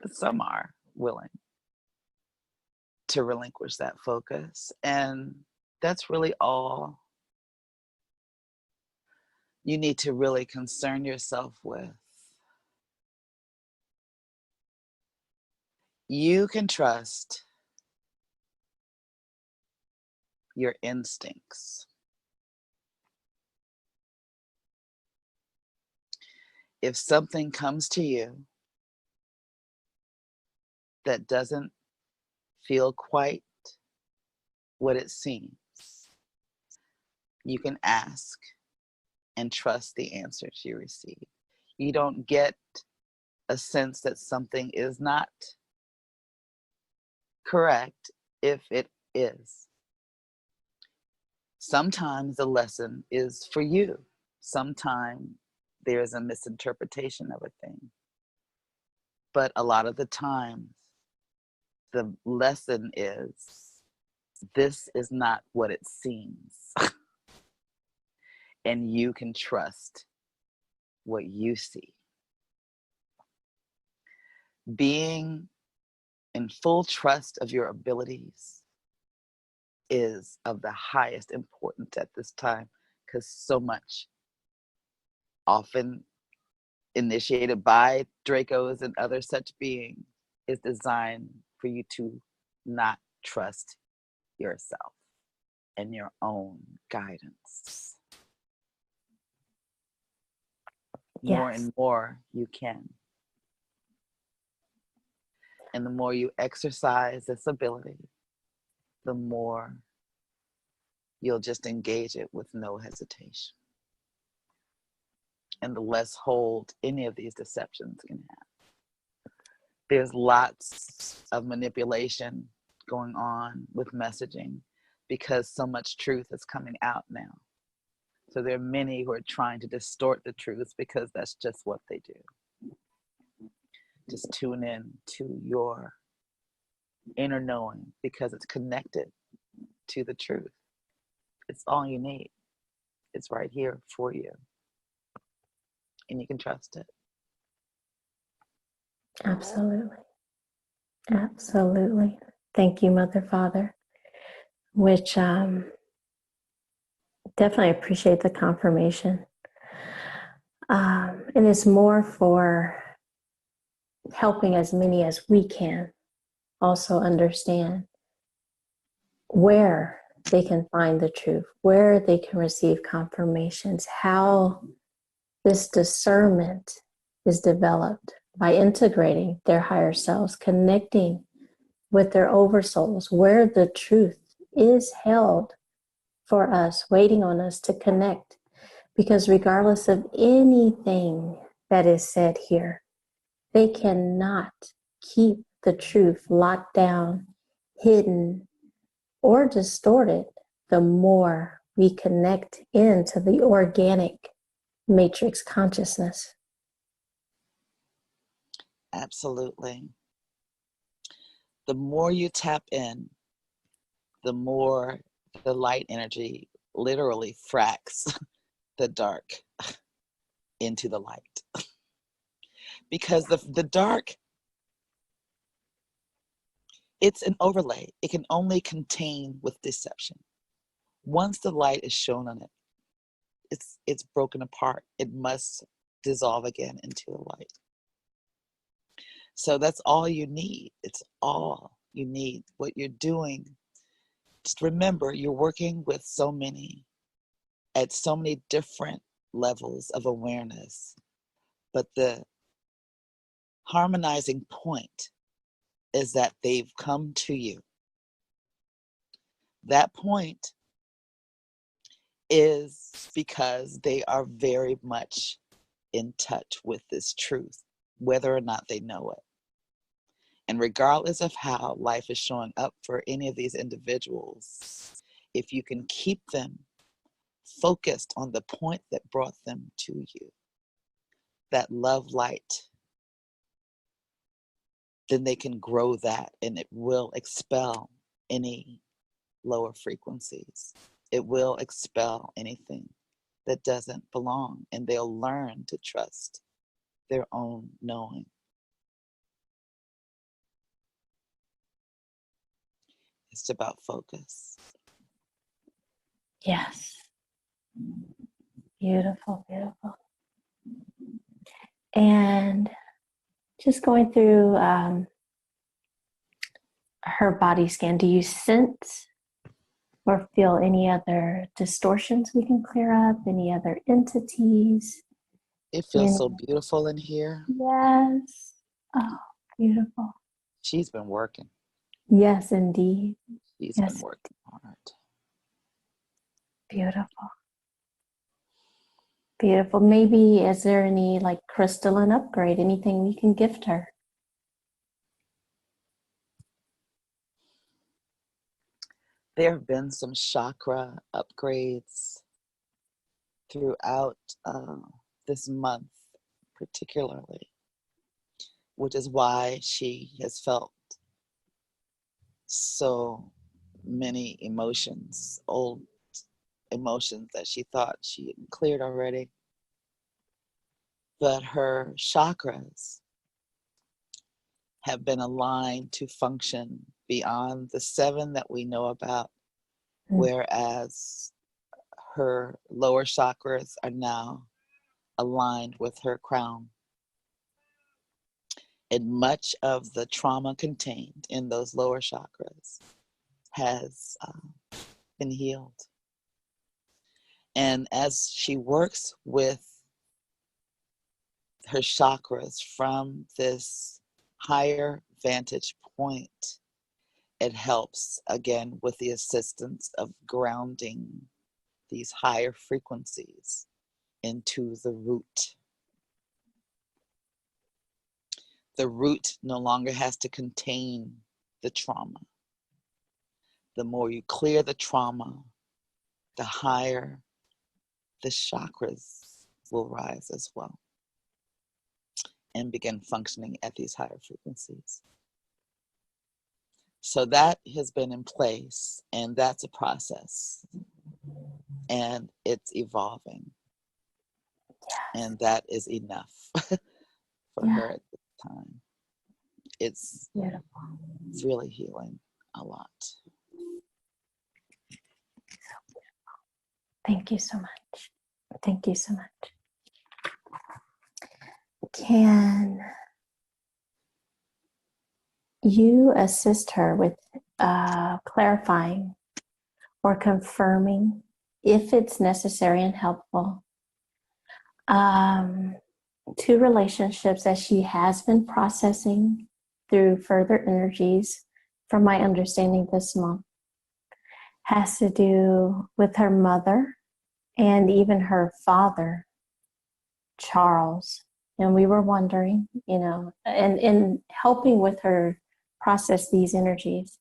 But some are willing to relinquish that focus. And that's really all you need to really concern yourself with. You can trust your instincts. If something comes to you that doesn't feel quite what it seems, you can ask and trust the answers you receive. You don't get a sense that something is not correct if it is. Sometimes the lesson is for you. Sometimes there's a misinterpretation of a thing. But a lot of the times, the lesson is, this is not what it seems. And you can trust what you see. Being in full trust of your abilities is of the highest importance at this time, because so much, often initiated by Dracos and other such beings, is designed for you to not trust yourself and your own guidance. Yes. More and more you can. And the more you exercise this ability, the more you'll just engage it with no hesitation. And the less hold any of these deceptions can have. There's lots of manipulation going on with messaging because so much truth is coming out now. So there are many who are trying to distort the truth because that's just what they do. Just tune in to your inner knowing because it's connected to the truth. It's all you need. It's right here for you. And you can trust it. Absolutely. Absolutely. Thank you, Mother, Father, which definitely appreciate the confirmation. And it's more for helping as many as we can also understand where they can find the truth, where they can receive confirmations, how this discernment is developed by integrating their higher selves, connecting with their oversouls, where the truth is held for us, waiting on us to connect. Because regardless of anything that is said here, they cannot keep the truth locked down, hidden, or distorted the more we connect into the organic matrix consciousness. Absolutely. The more you tap in, the more the light energy literally fracks the dark into the light. Because the dark, it's an overlay. It can only contain with deception. Once the light is shown on it, it's broken apart. It must dissolve again into the light. So that's all you need. It's all you need. What you're doing, just remember, you're working with so many, at so many different levels of awareness. But the harmonizing point is that they've come to you. That point is because they are very much in touch with this truth, whether or not they know it. And regardless of how life is showing up for any of these individuals, if you can keep them focused on the point that brought them to you, that love light, then they can grow that, and it will expel any lower frequencies. It will expel anything that doesn't belong, and they'll learn to trust their own knowing. It's about focus. Yes. Beautiful, beautiful. And just going through her body scan, do you sense or feel any other distortions we can clear up? Any other entities? It feels so beautiful in here. Yes. Oh, beautiful. She's been working. Yes, indeed. She's Yes. been working hard. Beautiful. Beautiful. Maybe is there any like crystalline upgrade, anything we can gift her? There have been some chakra upgrades throughout this month, particularly, which is why she has felt so many emotions, old emotions that she thought she had cleared already. But her chakras have been aligned to function beyond the 7 that we know about, whereas her lower chakras are now aligned with her crown. And much of the trauma contained in those lower chakras has been healed. And as she works with her chakras from this higher vantage point, it helps again with the assistance of grounding these higher frequencies into the root. The root no longer has to contain the trauma. The more you clear the trauma, the higher the chakras will rise as well and begin functioning at these higher frequencies. So that has been in place, and that's a process, and it's evolving. Yes. And that is enough for her at this time. it's Beautiful. really healing a lot. Thank you so much. Thank you so much. Can you assist her with clarifying or confirming, if it's necessary and helpful, two relationships that she has been processing through further energies, from my understanding this month, has to do with her mother and even her father, Charles. And we were wondering, and in helping with her process these energies,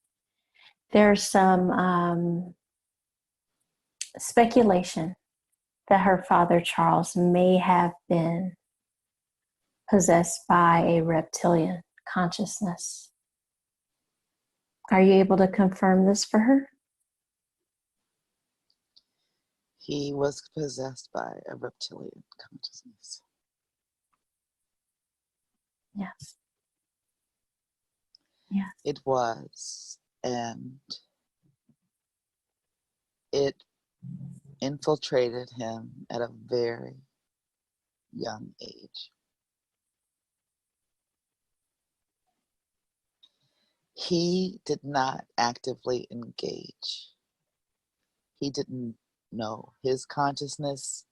there's some speculation that her father, Charles, may have been possessed by a reptilian consciousness. Are you able to confirm this for her? He was possessed by a reptilian consciousness. Yes. Yes. It was, and it infiltrated him at a very young age. He did not actively engage. He didn't know his consciousness.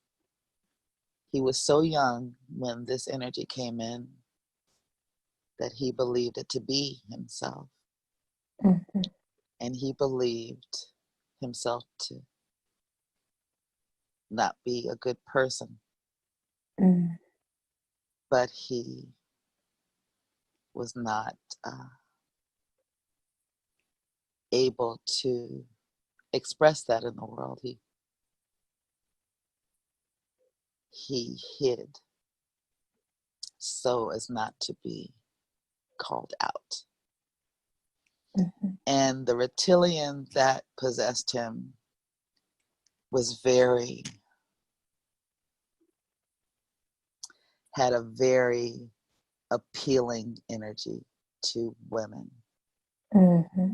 He was so young when this energy came in that he believed it to be himself. Mm-hmm. And he believed himself to not be a good person. Mm. But he was not able to express that in the world. He hid so as not to be called out. Mm-hmm. And the reptilian that possessed him had a very appealing energy to women, Mm-hmm.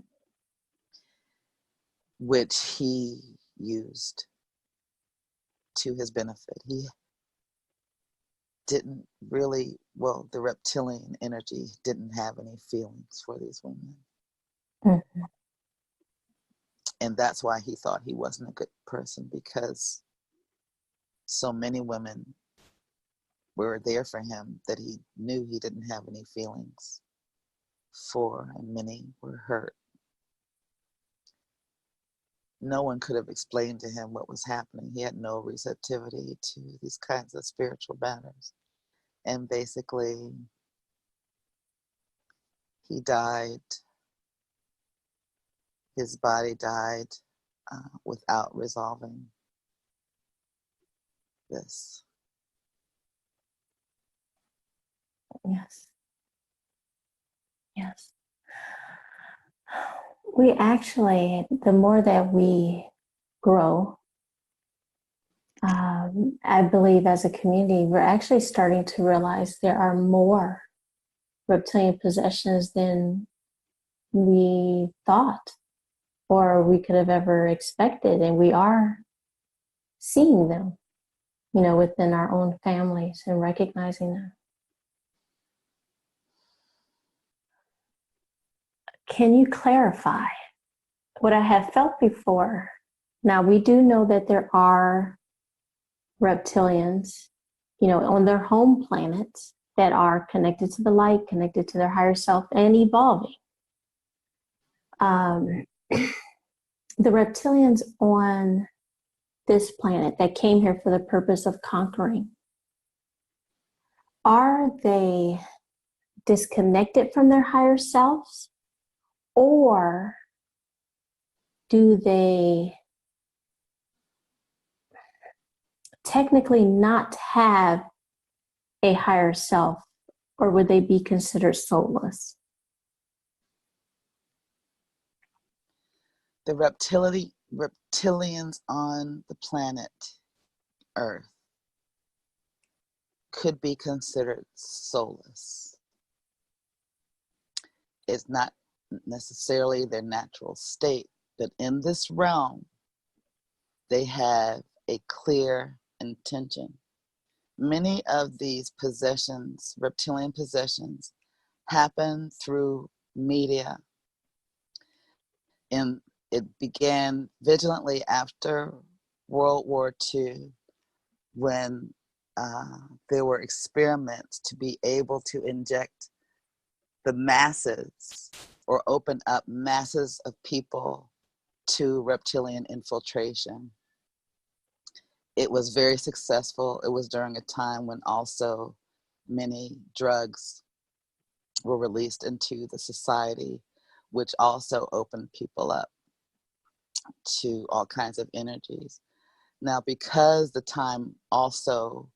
which he used to his benefit. He didn't really, the reptilian energy didn't have any feelings for these women. Mm-hmm. And that's why he thought he wasn't a good person, because so many women were there for him that he knew he didn't have any feelings for, and many were hurt. No one could have explained to him what was happening. He had no receptivity to these kinds of spiritual matters. And basically, he died. His body died without resolving this. Yes. Yes. We actually, the more that we grow, I believe as a community, we're actually starting to realize there are more reptilian possessions than we thought or we could have ever expected. And we are seeing them, within our own families and recognizing them. Can you clarify what I have felt before? Now, we do know that there are reptilians, on their home planets that are connected to the light, connected to their higher self, and evolving. The reptilians on this planet that came here for the purpose of conquering, are they disconnected from their higher selves, or do they technically not have a higher self, or would they be considered soulless? The reptilians on the planet Earth could be considered soulless. It's not necessarily their natural state, but in this realm, they have a clear intention. Many of these possessions, reptilian possessions, happen through media. And it began vigilantly after World War II, when there were experiments to be able to inject the masses or open up masses of people to reptilian infiltration. It was very successful. It was during a time when also many drugs were released into the society, which also opened people up to all kinds of energies. Now, because the time also,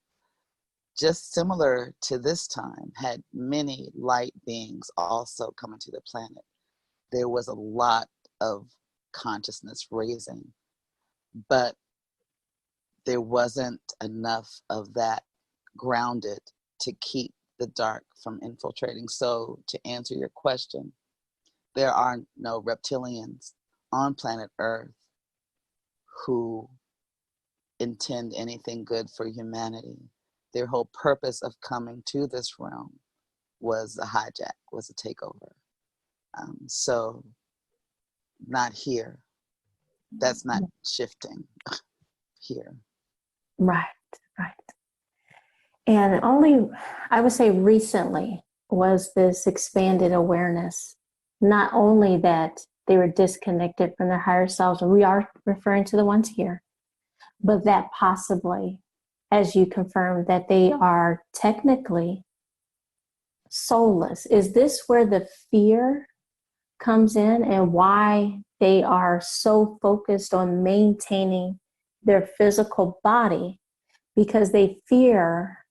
just similar to this time, had many light beings also coming to the planet, there was a lot of consciousness raising, but there wasn't enough of that grounded to keep the dark from infiltrating. So to answer your question, there are no reptilians on planet Earth who intend anything good for humanity. Their whole purpose of coming to this realm was a hijack, was a takeover. So not here. That's not shifting here. Right, right. And only, I would say recently, was this expanded awareness, not only that they were disconnected from their higher selves, and we are referring to the ones here, but that possibly, as you confirmed, that they are technically soulless. Is this where the fear comes in, and why they are so focused on maintaining their physical body? Because they fear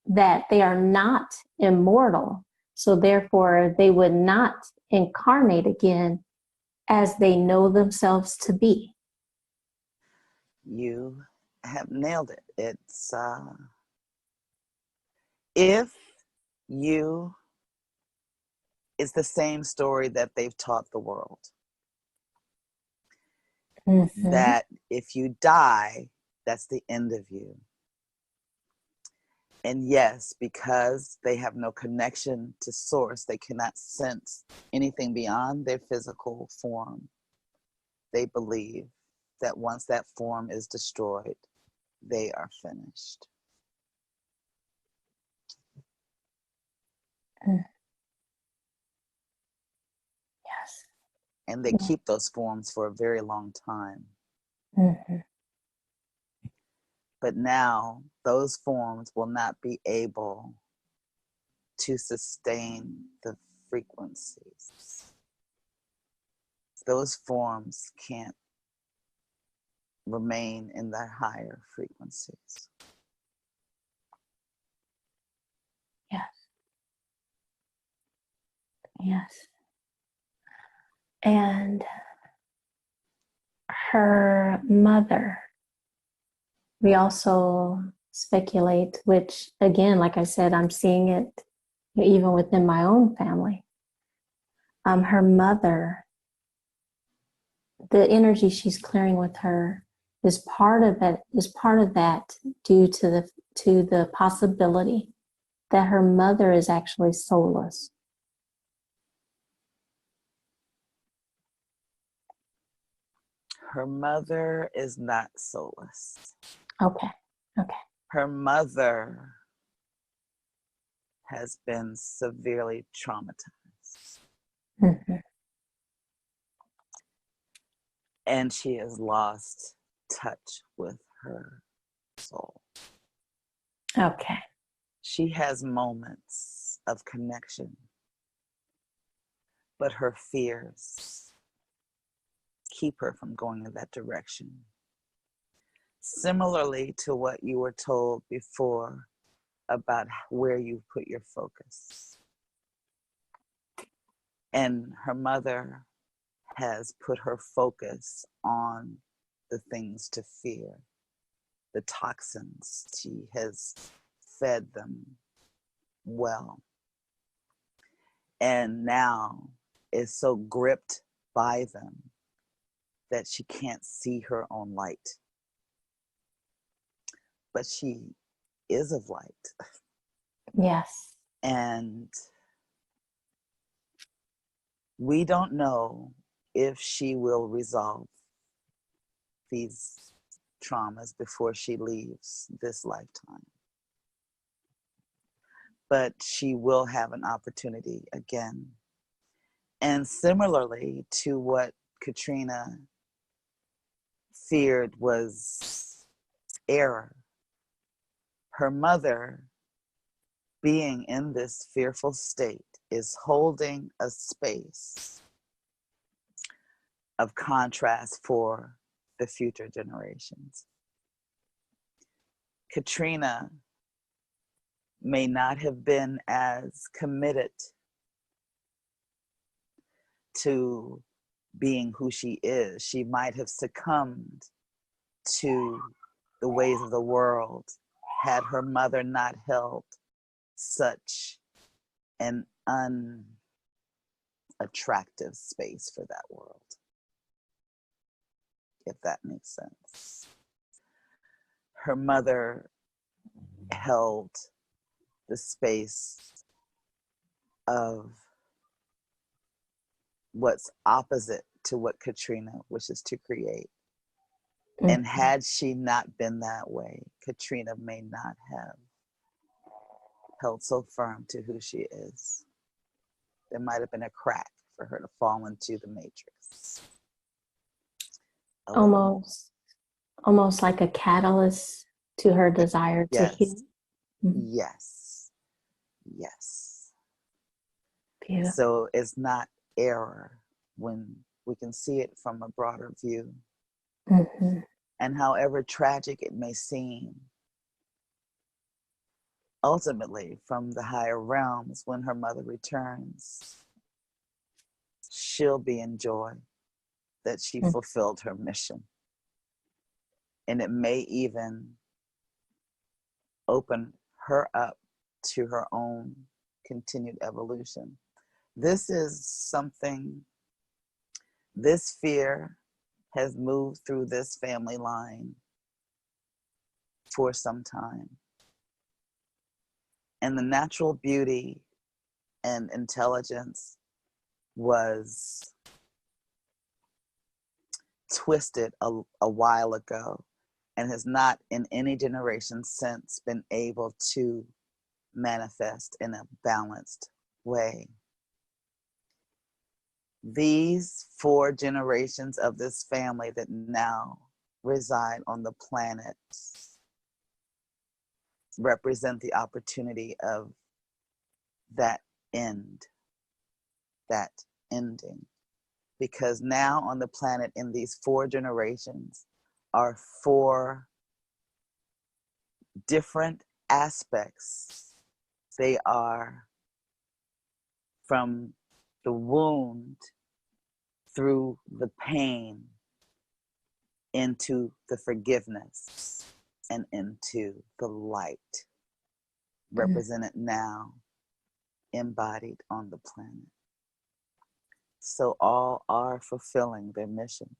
that they are not immortal, so therefore they would not incarnate again as they know themselves to be. You have nailed it. It's if you, it's the same story that they've taught the world. Mm-hmm. That if you die, that's the end of you. And yes, because they have no connection to source, they cannot sense anything beyond their physical form. They believe that once that form is destroyed, they are finished. Yes. And they keep those forms for a very long time. Mm-hmm. But now those forms will not be able to sustain the frequencies. Those forms can't remain in the higher frequencies. Yes. Yes. And her mother, we also speculate, which again, like I said, I'm seeing it even within my own family. Her mother, the energy she's clearing with her is part of that due to the possibility that her mother is actually soulless. Her mother is not soulless. Okay. Her mother has been severely traumatized. Mm-hmm. And she has lost touch with her soul. Okay. She has moments of connection, but her fears keep her from going in that direction. Similarly to what you were told before about where you put your focus. And her mother has put her focus on the things to fear, the toxins. She has fed them well. and now is so gripped by them that she can't see her own light. But she is of light. Yes. And we don't know if she will resolve these traumas before she leaves this lifetime. But she will have an opportunity again. And similarly to what Katrina feared was error, her mother, being in this fearful state, is holding a space of contrast for the future generations. Katrina may not have been as committed to being who she is. She might have succumbed to the ways of the world had her mother not held such an unattractive space for that world, if that makes sense. Her mother held the space of what's opposite to what Katrina wishes to create. Mm-hmm. And had she not been that way, Katrina may not have held so firm to who she is. There might have been a crack for her to fall into the matrix. Almost like a catalyst to her desire to heal. Mm-hmm. Yes. Yes. Beautiful. So it's not error when we can see it from a broader view. Mm-hmm. And however tragic it may seem, ultimately from the higher realms, when her mother returns, she'll be in joy that she fulfilled her mission. And it may even open her up to her own continued evolution. This is something, this fear has moved through this family line for some time. And the natural beauty and intelligence was twisted a while ago and has not in any generation since been able to manifest in a balanced way. These 4 generations of this family that now reside on the planet represent the opportunity of that end, that ending. Because now on the planet, in these 4 generations, are 4 different aspects. They are from the wound through the pain into the forgiveness and into the light, represented now, embodied on the planet. So all are fulfilling their missions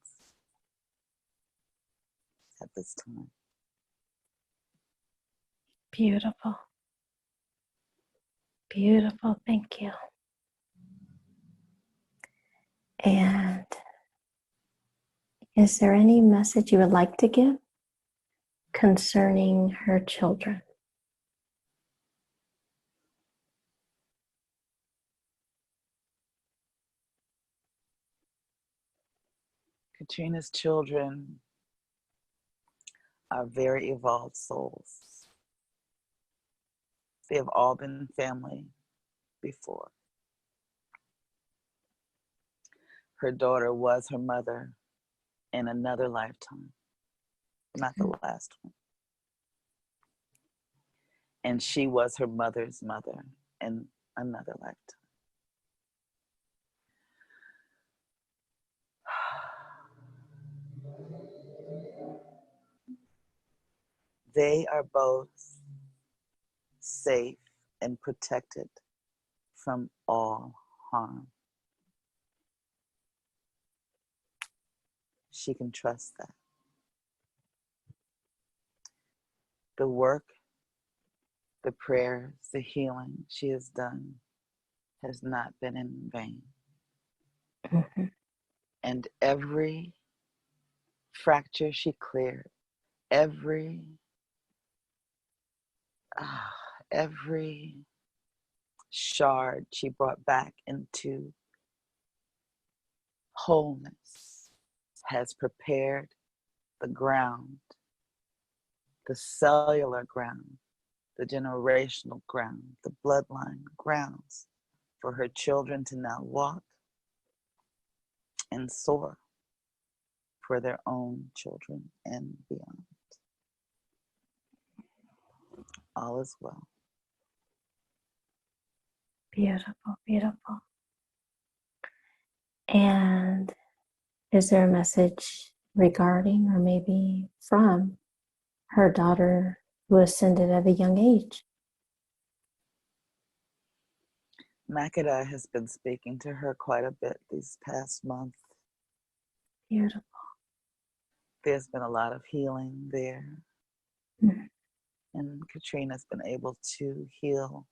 at this time. Beautiful. Beautiful. Thank you. And is there any message you would like to give concerning her children? Katrina's children are very evolved souls. They have all been family before. Her daughter was her mother in another lifetime, not the last one. And she was her mother's mother in another lifetime. They are both safe and protected from all harm. She can trust that. The work, the prayers, the healing she has done has not been in vain. Mm-hmm. And every fracture she cleared, every shard she brought back into wholeness has prepared the ground, the cellular ground, the generational ground, the bloodline grounds for her children to now walk and soar for their own children and beyond. All is well. Beautiful, beautiful. And is there a message regarding or maybe from her daughter who ascended at a young age? Makeda has been speaking to her quite a bit these past months. Beautiful. There's been a lot of healing there. Mm-hmm. And Katrina's been able to heal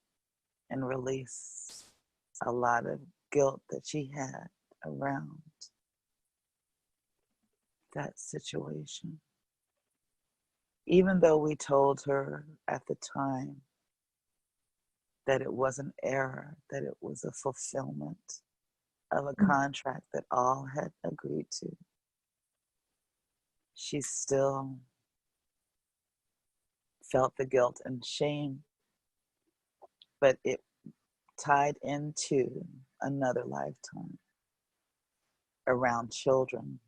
and release a lot of guilt that she had around that situation. Even though we told her at the time that it was an error, that it was a fulfillment of a contract that all had agreed to, she still felt the guilt and shame, but it tied into another lifetime around children.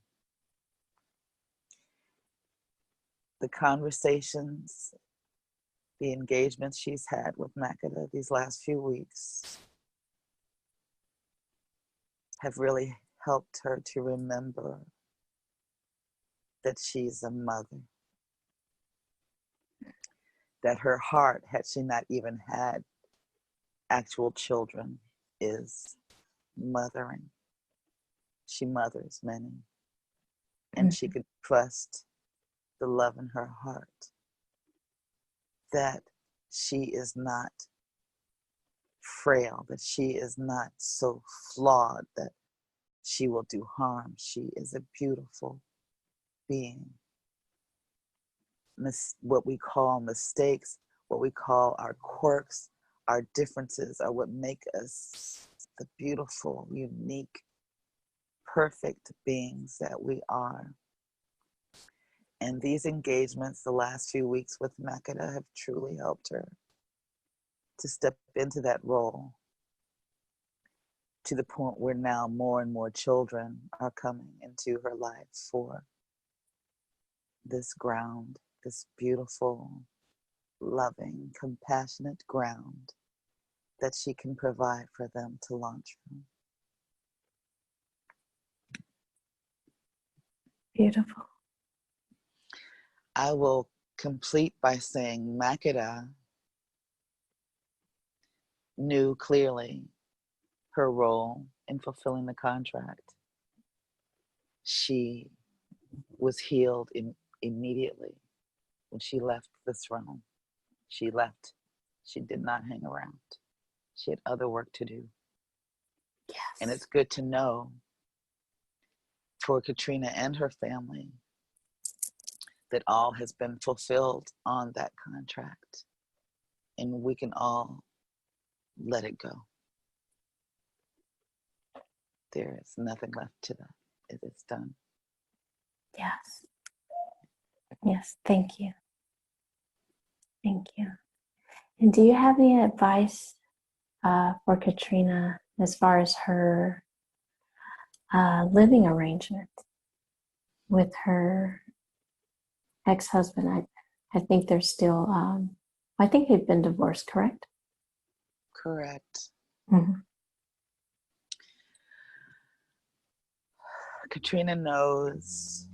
The conversations, the engagements she's had with Makeda these last few weeks have really helped her to remember that she's a mother. That her heart, had she not even had actual children, is mothering. She mothers many. And she could trust the love in her heart. That she is not frail, that she is not so flawed that she will do harm. She is a beautiful being. What we call mistakes, what we call our quirks, our differences are what make us the beautiful, unique, perfect beings that we are. And these engagements the last few weeks with Makeda have truly helped her to step into that role, to the point where now more and more children are coming into her life for this ground, this beautiful, loving, compassionate ground that she can provide for them to launch from. Beautiful. I will complete by saying Makeda knew clearly her role in fulfilling the contract. She was healed immediately when she left this realm. She left. She did not hang around. She had other work to do. Yes. And it's good to know for Katrina and her family that all has been fulfilled on that contract. And we can all let it go. There is nothing left to that. It is done. Yes. Yes. Thank you. Thank you. And do you have any advice for Katrina as far as her living arrangement with her ex-husband? I think they're still, I think they've been divorced, correct? Correct. Mm-hmm. Katrina knows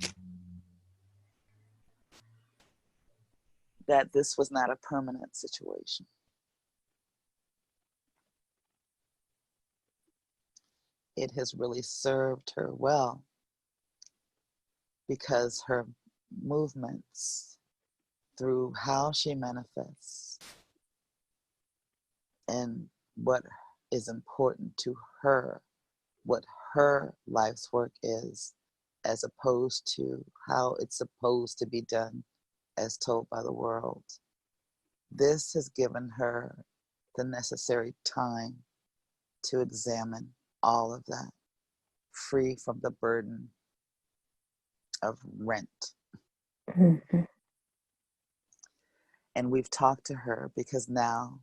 that this was not a permanent situation. it has really served her well, because her movements through how she manifests and what is important to her, what her life's work is, as opposed to how it's supposed to be done as told by the world. This has given her the necessary time to examine all of that, free from the burden of rent. Mm-hmm. And we've talked to her because now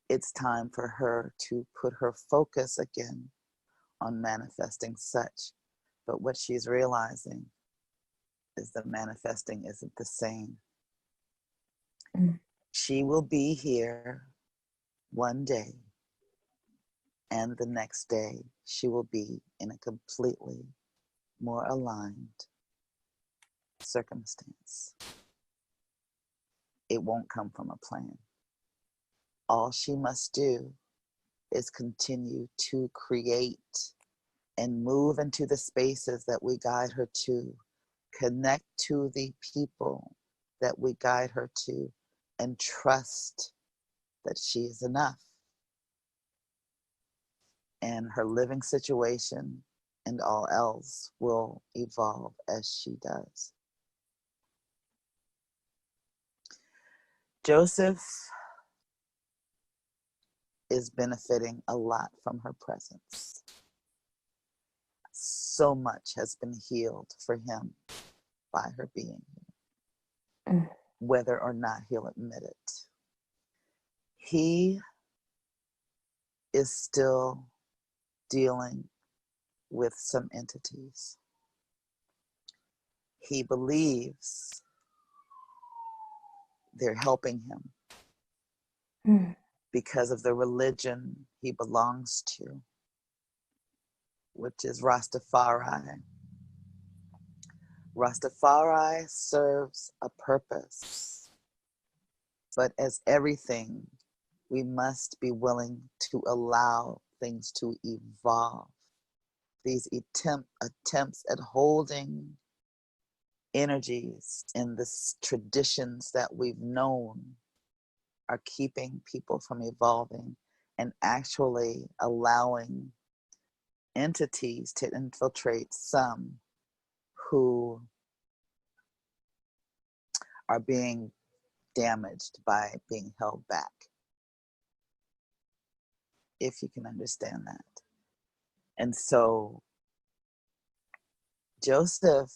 it's time for her to put her focus again on manifesting such. But what she's realizing is that manifesting isn't the same. Mm. She will be here one day, and the next day she will be in a completely more aligned circumstance. It won't come from a plan. All she must do is continue to create and move into the spaces that we guide her to, connect to the people that we guide her to, and trust that she is enough. And her living situation and all else will evolve as she does. Joseph is benefiting a lot from her presence. So much has been healed for him by her being here, whether or not he'll admit it. He is still dealing with some entities. He believes they're helping him because of the religion he belongs to, which is Rastafari. Rastafari serves a purpose, but as everything, we must be willing to allow things to evolve. These attempts at holding energies in the traditions that we've known are keeping people from evolving and actually allowing entities to infiltrate some who are being damaged by being held back, if you can understand that. And so Joseph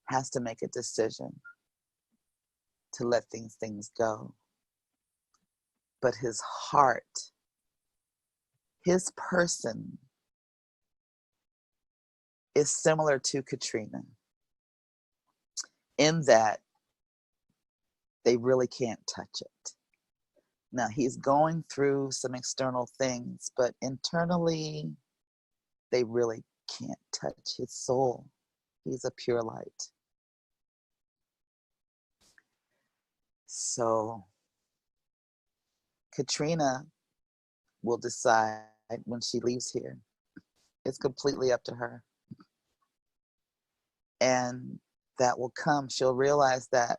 has to make a decision to let these things go. But his heart, his person, is similar to Katrina in that they really can't touch it. Now, he's going through some external things, but internally, they really can't touch his soul. He's a pure light. So Katrina will decide when she leaves here. It's completely up to her. And that will come. She'll realize that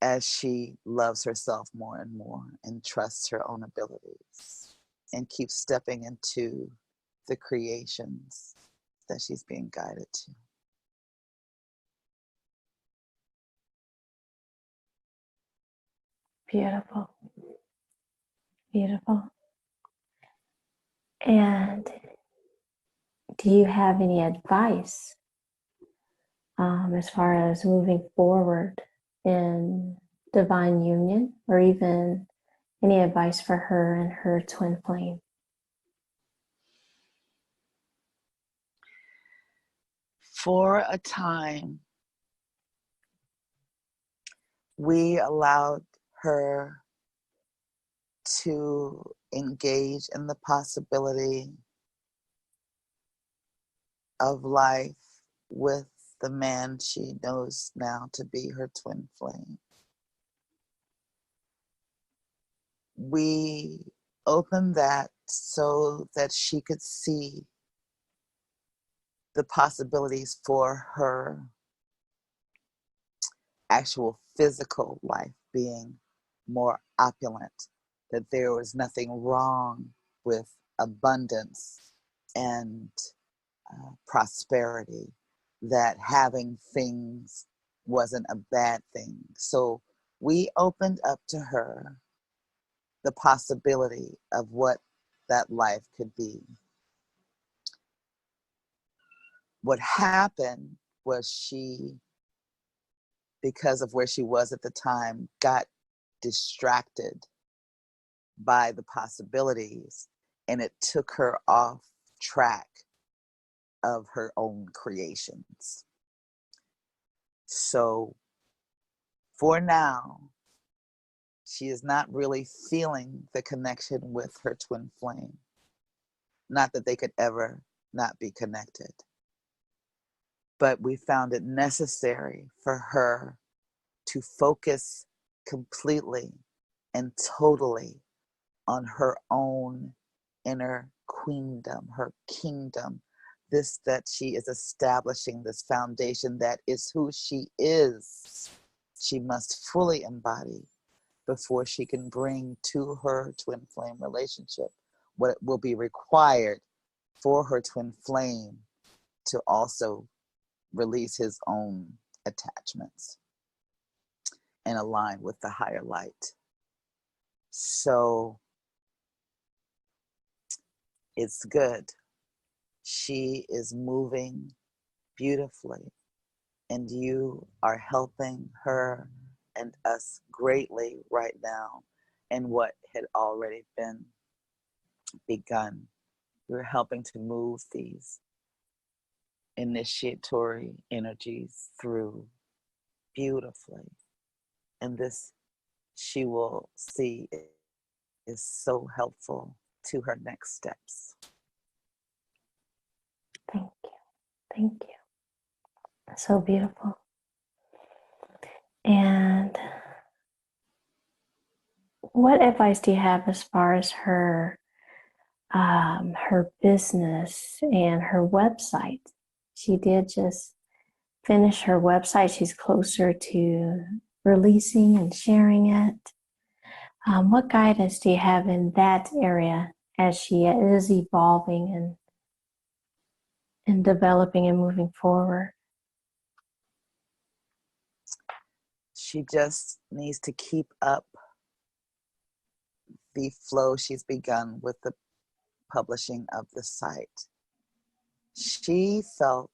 as she loves herself more and more and trusts her own abilities and keeps stepping into the creations that she's being guided to. Beautiful. Beautiful. And do you have any advice as far as moving forward in divine union, or even any advice for her and her twin flame? For a time, we allowed her to engage in the possibility of life with the man she knows now to be her twin flame. we opened that so that she could see the possibilities for her actual physical life being more opulent, that there was nothing wrong with abundance and prosperity, that having things wasn't a bad thing. So we opened up to her the possibility of what that life could be. What happened was she, because of where she was at the time, got distracted by the possibilities, and it took her off track of her own creations. So for now, she is not really feeling the connection with her twin flame. Not that they could ever not be connected, but we found it necessary for her to focus completely and totally on her own inner queendom, her kingdom, this that she is establishing, this foundation that is who she is. She must fully embody before she can bring to her twin flame relationship what will be required for her twin flame to also release his own attachments and align with the higher light. So it's good. She is moving beautifully, and you are helping her and us greatly right now in what had already been begun. We're helping to move these initiatory energies through beautifully. And this, she will see, is so helpful to her next steps. Thank you. Thank you. So beautiful. And what advice do you have as far as her business and her website? She did just finish her website. She's closer to releasing and sharing it. What guidance do you have in that area as she is evolving and developing and moving forward? She just needs to keep up the flow she's begun with the publishing of the site. She felt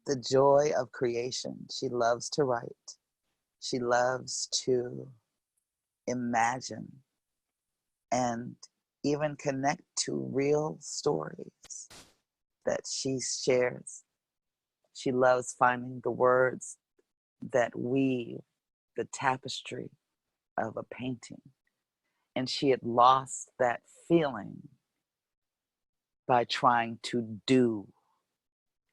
the joy of creation. She loves to write. She loves to imagine and even connect to real stories that she shares. She loves finding the words that weave the tapestry of a painting. And she had lost that feeling by trying to do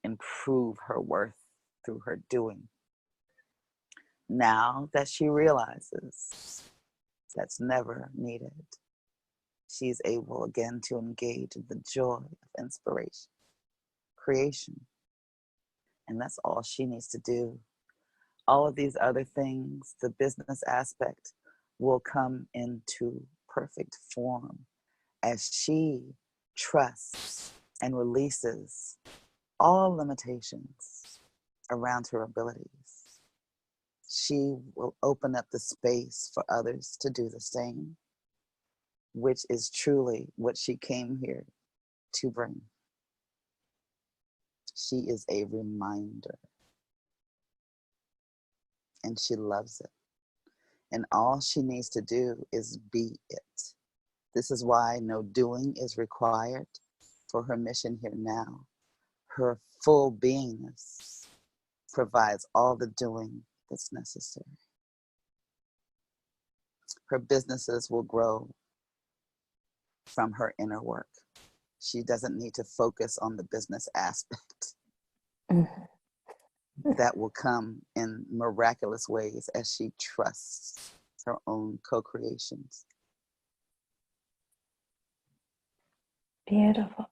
and prove her worth through her doing. Now that she realizes that's never needed, she's able again to engage in the joy of inspiration, creation. And that's all she needs to do. All of these other things, the business aspect, will come into perfect form as she trusts and releases all limitations around her abilities. She will open up the space for others to do the same, which is truly what she came here to bring. She is a reminder, and she loves it. And all she needs to do is be it. This is why no doing is required for her mission here now. Her full beingness provides all the doing that's necessary. Her businesses will grow from her inner work. She doesn't need to focus on the business aspect. That will come in miraculous ways as she trusts her own co-creations Beautiful.